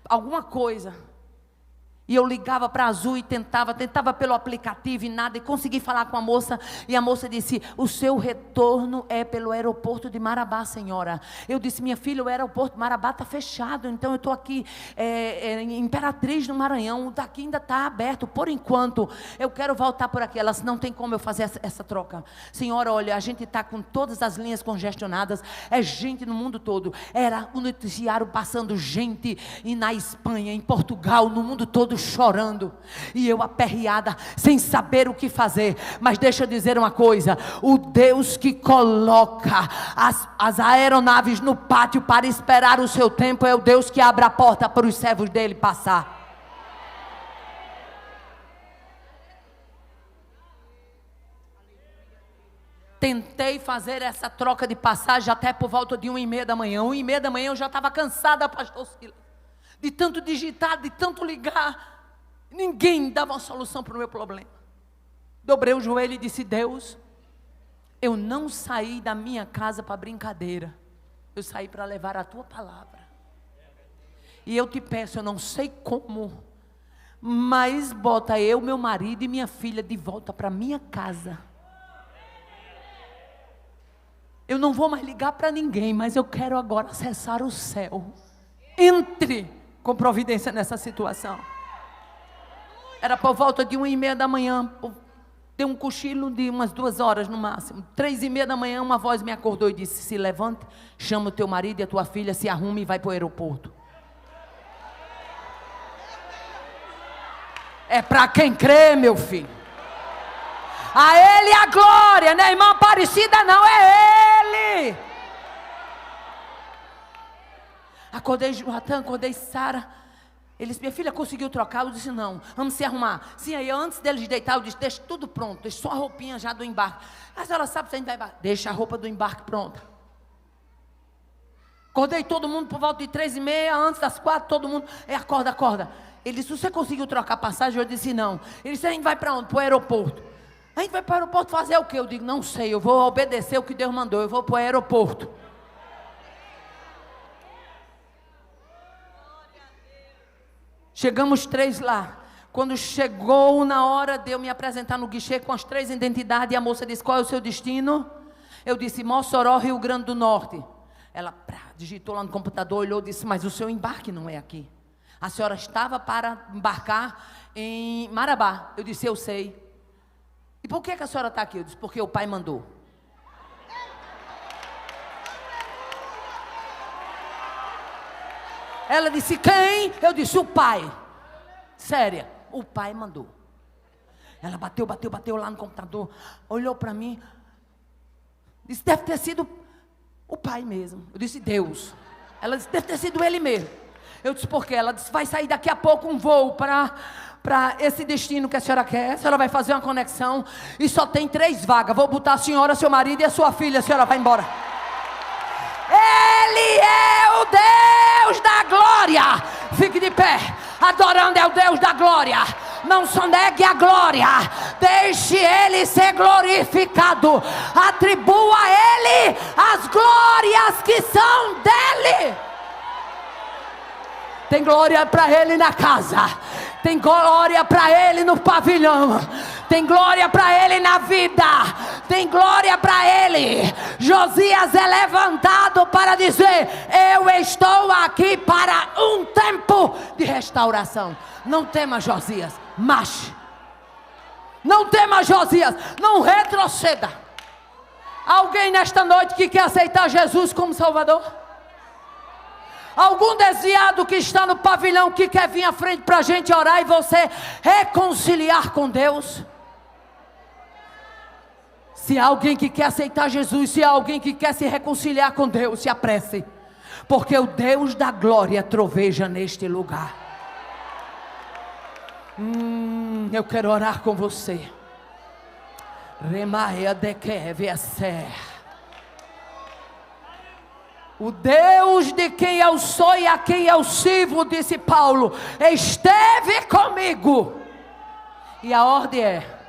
alguma coisa. E eu ligava para a Azul e tentava pelo aplicativo e nada, e consegui falar com a moça, e a moça disse: o seu retorno é pelo aeroporto de Marabá, senhora. Eu disse: minha filha, o aeroporto de Marabá está fechado, então eu estou aqui em Imperatriz, no Maranhão, daqui ainda está aberto, por enquanto, eu quero voltar por aqui. Ela disse: não tem como eu fazer essa troca. Senhora, olha, a gente está com todas as linhas congestionadas, é gente no mundo todo. Era o noticiário passando gente, e na Espanha, em Portugal, no mundo todo, chorando, e eu aperreada, sem saber o que fazer. Mas deixa eu dizer uma coisa: o Deus que coloca as aeronaves no pátio para esperar o seu tempo é o Deus que abre a porta para os servos dele passar. Tentei fazer essa troca de passagem até por volta de 1h30 da manhã. 1h30 da manhã eu já estava cansada, pastor Silas, de tanto digitar, de tanto ligar. Ninguém dava uma solução para o meu problema. Dobrei o joelho e disse: Deus, eu não saí da minha casa para brincadeira. Eu saí para levar a tua palavra. E eu te peço, eu não sei como, mas bota eu, meu marido e minha filha de volta para minha casa. Eu não vou mais ligar para ninguém, mas eu quero agora acessar o céu. Entre com providência nessa situação. Era por volta de 1h30 da manhã, deu um cochilo de umas 2 horas no máximo. 3h30 da manhã, uma voz me acordou e disse: se levante, chama o teu marido e a tua filha, se arrume e vai para o aeroporto. É para quem crê, meu filho. A Ele a glória, não é irmã Aparecida não, é Ele. Acordei Joatã, acordei Sara. Eles, minha filha conseguiu trocar? Eu disse, não, vamos se arrumar. Sim, aí antes deles deitar, eu disse, deixa tudo pronto, deixa só a roupinha já do embarque. A senhora sabe se a gente vai embarcar? Deixa a roupa do embarque pronta. Acordei todo mundo por volta de 3h30, antes das 4, todo mundo, acorda, acorda. Ele disse, você conseguiu trocar passagem? Eu disse, não. Ele disse, a gente vai para onde? Para o aeroporto. A gente vai para o aeroporto fazer o quê? Eu digo, não sei, eu vou obedecer o que Deus mandou, eu vou para o aeroporto. Chegamos 3 lá. Quando chegou na hora de eu me apresentar no guichê com as 3 identidades, e a moça disse, qual é o seu destino? Eu disse, Mossoró, Rio Grande do Norte. Ela digitou lá no computador, olhou e disse, mas o seu embarque não é aqui. A senhora estava para embarcar em Marabá. Eu disse, eu sei. E por que a senhora está aqui? Eu disse, porque o pai mandou. Ela disse, quem? Eu disse, o pai. Séria, o pai mandou. Ela bateu lá no computador, olhou para mim, disse, deve ter sido o pai mesmo. Eu disse, Deus. Ela disse, deve ter sido ele mesmo. Eu disse, por quê? Ela disse, vai sair daqui a pouco um voo para esse destino que a senhora quer. A senhora vai fazer uma conexão e só tem 3 vagas. Vou botar a senhora, seu marido e a sua filha. A senhora vai embora. Ele é o Deus da glória. Fique de pé. Adorando é o Deus da glória. Não sonegue a glória. Deixe Ele ser glorificado. Atribua a Ele as glórias que são dEle. Tem glória para Ele na casa. Tem glória para Ele no pavilhão. Tem glória para Ele na vida. Tem glória para Ele. Josias é levantado para dizer, eu estou aqui para um tempo de restauração. Não tema, Josias, marche. Não tema, Josias, não retroceda. Alguém nesta noite que quer aceitar Jesus como Salvador? Algum desviado que está no pavilhão que quer vir à frente para a gente orar e você reconciliar com Deus? Se há alguém que quer aceitar Jesus, se há alguém que quer se reconciliar com Deus, se apresse, porque o Deus da glória troveja neste lugar. Eu quero orar com você. Remaia de que ser. O Deus de quem eu sou e a quem eu sirvo, disse Paulo, esteve comigo. E a ordem é,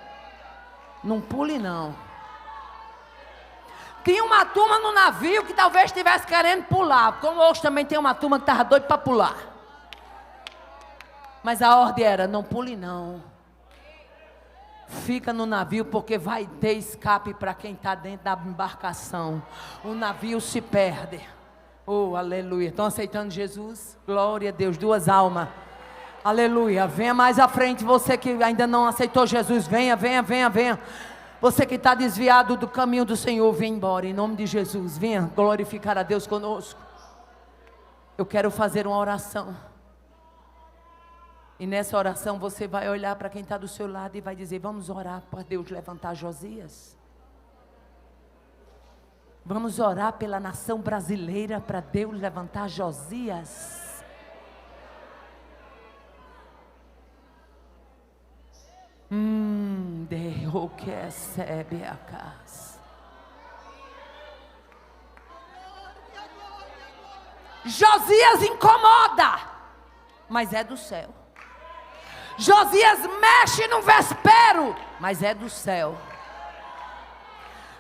não pule não. Tinha uma turma no navio que talvez estivesse querendo pular, como hoje também tem uma turma que estava doida para pular. Mas a ordem era, não pule não. Fica no navio porque vai ter escape para quem está dentro da embarcação. O navio se perde. Oh, aleluia. Estão aceitando Jesus? Glória a Deus, 2 almas. Aleluia. Venha mais à frente, você que ainda não aceitou Jesus. Venha. Você que está desviado do caminho do Senhor, vem embora, em nome de Jesus. Venha glorificar a Deus conosco. Eu quero fazer uma oração. E nessa oração você vai olhar para quem está do seu lado e vai dizer, vamos orar para Deus levantar Josias. Vamos orar pela nação brasileira para Deus levantar Josias. Deus que recebe a casa. Josias incomoda, mas é do céu. Josias mexe no vespero, mas é do céu.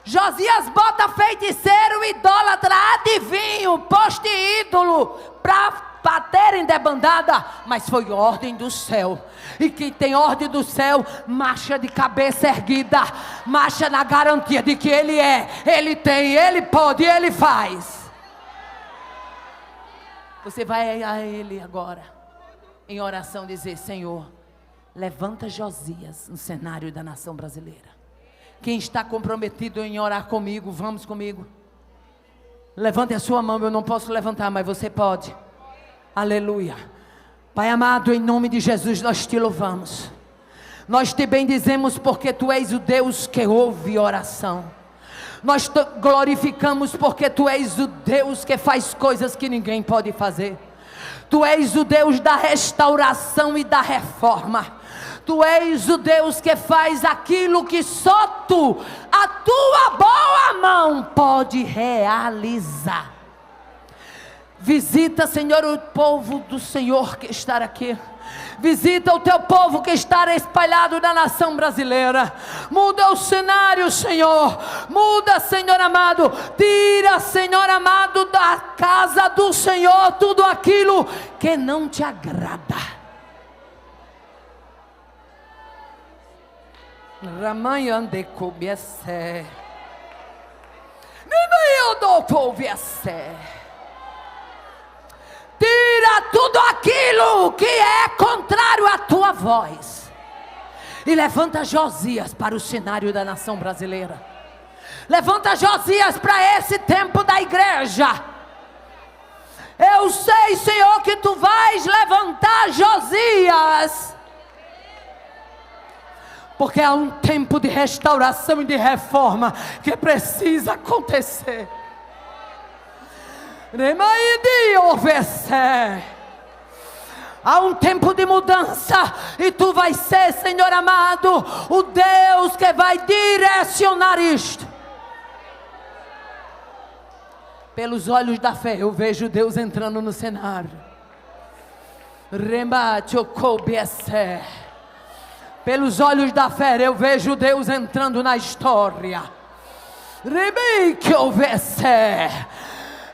Josias bota feiticeiro, idólatra, adivinho, poste ídolo para baterem debandada, mas foi ordem do céu. E quem tem ordem do céu, marcha de cabeça erguida, marcha na garantia de que Ele é, Ele tem, Ele pode, Ele faz. Você vai a Ele agora, em oração, dizer, Senhor, levanta Josias no cenário da nação brasileira. Quem está comprometido em orar comigo, vamos comigo. Levante a sua mão, eu não posso levantar, mas você pode. Aleluia. Pai amado, em nome de Jesus nós te louvamos. Nós te bendizemos porque Tu és o Deus que ouve oração. Nós te glorificamos porque Tu és o Deus que faz coisas que ninguém pode fazer. Tu és o Deus da restauração e da reforma. Tu és o Deus que faz aquilo que só Tu, a Tua boa mão, pode realizar. Visita, Senhor, o povo do Senhor que está aqui. Visita o Teu povo que está espalhado na nação brasileira. Muda o cenário, Senhor. Muda, Senhor amado. Tira, Senhor amado, da casa do Senhor tudo aquilo que não Te agrada. Ramanhande cobiesse. Nem eu dou Tira tudo aquilo que é contrário à Tua voz. E levanta Josias para o cenário da nação brasileira. Levanta Josias para esse tempo da igreja. Eu sei, Senhor, que Tu vais levantar Josias. Porque há um tempo de restauração e de reforma que precisa acontecer. Há um tempo de mudança e Tu vais ser, Senhor amado, o Deus que vai direcionar isto. Pelos olhos da fé eu vejo Deus entrando no cenário. Pelos olhos da fé eu vejo Deus entrando na história.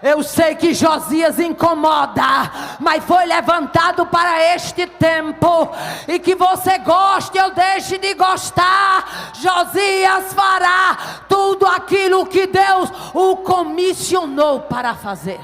Eu sei que Josias incomoda, mas foi levantado para este tempo. E que você goste ou deixe de gostar, Josias fará tudo aquilo que Deus o comissionou para fazer.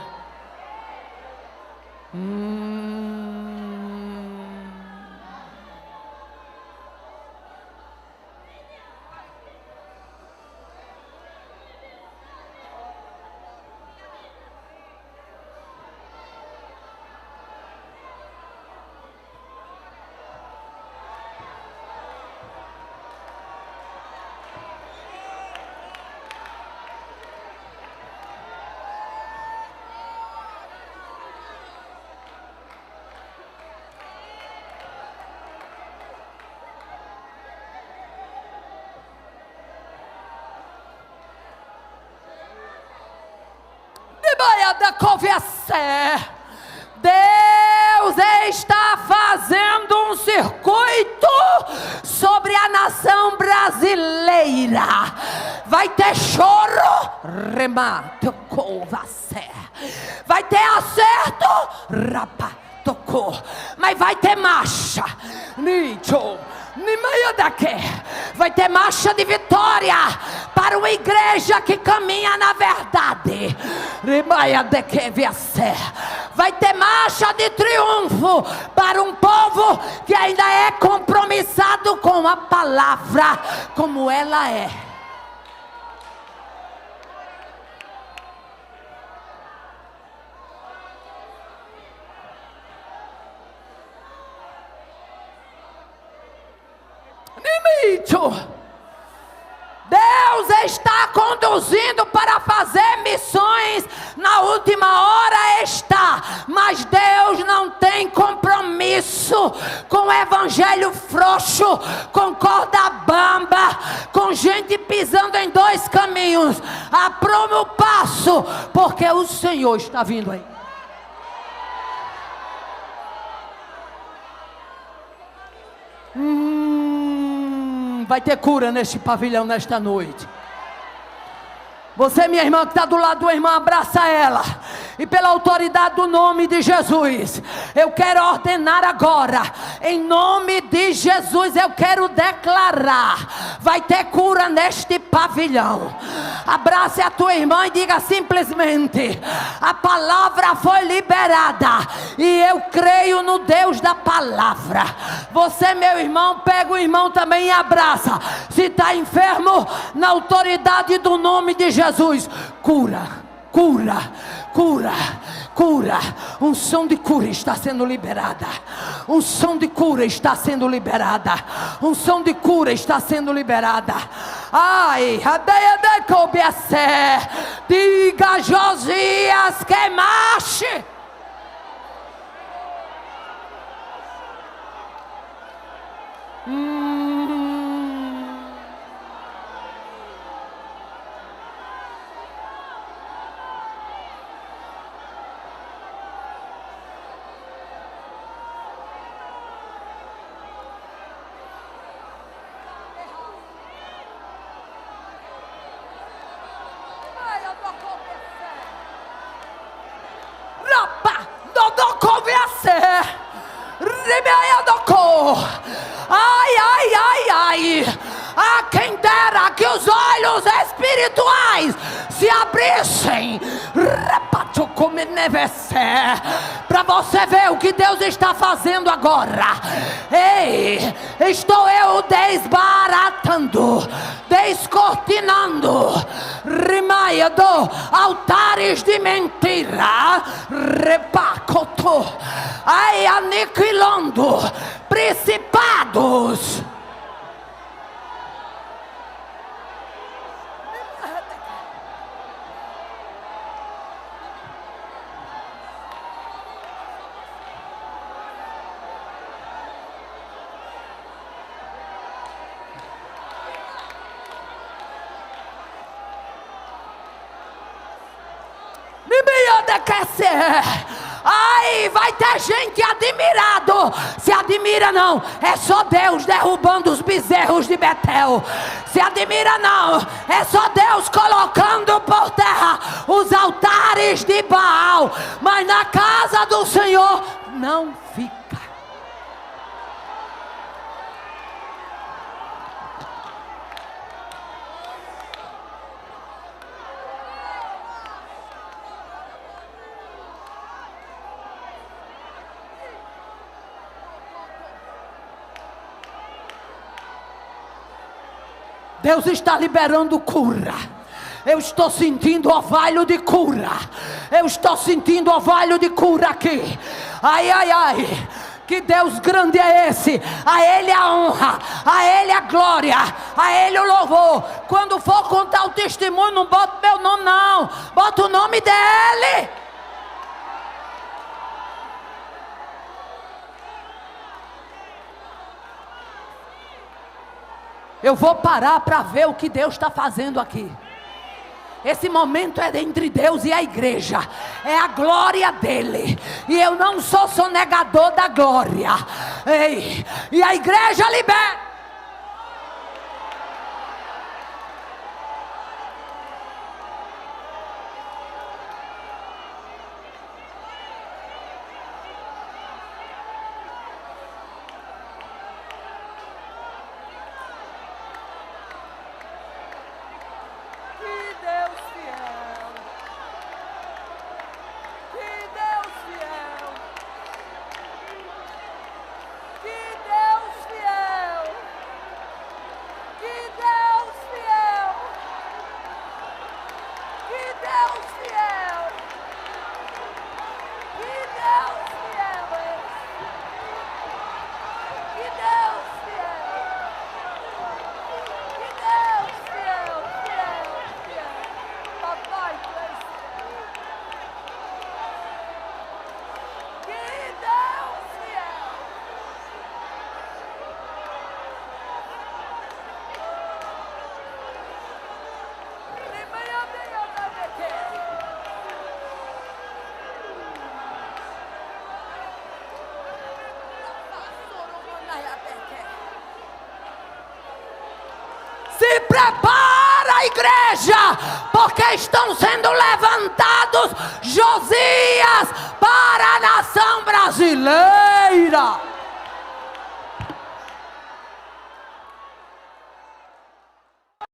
Deus está fazendo um circuito sobre a nação brasileira. Vai ter choro, vai ter acerto, mas vai ter marcha. Vai ter marcha de vitória para uma igreja que caminha na verdade. Vai ter marcha de triunfo para um povo que ainda é compromissado com a palavra como ela é. Deus está conduzindo para fazer missões. Na última hora está, mas Deus não tem compromisso com o evangelho frouxo, com corda bamba, com gente pisando em dois caminhos. Apruma o passo, porque o Senhor está vindo aí. Vai ter cura neste pavilhão nesta noite. Você, minha irmã, que está do lado do irmão, abraça ela. E pela autoridade do nome de Jesus, eu quero ordenar agora, em nome de Jesus, eu quero declarar: vai ter cura neste pavilhão. Abrace a tua irmã e diga simplesmente: a palavra foi liberada e eu creio no Deus da palavra. Você, meu irmão, pega o irmão também e abraça. Se está enfermo, na autoridade do nome de Jesus, cura, cura, cura, Cura, unção de cura está sendo liberada. Unção de cura está sendo liberada. Unção de cura está sendo liberada. Ai, adeia cobiacé. Diga Josias que marche. Ai, ai, ai, ai. Ah, quem dera que os olhos espirituais se abrissem para você ver o que Deus está fazendo agora. Ei, estou eu desbaratando, descortinando, rimaiado, altares de mentira, repacoto, ai, aniquilando principados. Ai, vai ter gente admirado. Se admira não, é só Deus derrubando os bezerros de Betel. Se admira não, é só Deus colocando por terra os altares de Baal. Mas na casa do Senhor não fica. Deus está liberando cura. Eu estou sentindo orvalho de cura. Eu estou sentindo orvalho de cura aqui. Ai, ai, ai. Que Deus grande é esse. A Ele a honra, a Ele a glória, a Ele o louvor. Quando for contar o testemunho, não bota meu nome não. Bota o nome dEle. Eu vou parar para ver o que Deus está fazendo aqui. Esse momento é entre Deus e a igreja. É a glória dele. E eu não sou sonegador da glória. Ei, e a igreja libera. Se prepara, igreja, porque estão sendo levantados Josias para a nação brasileira.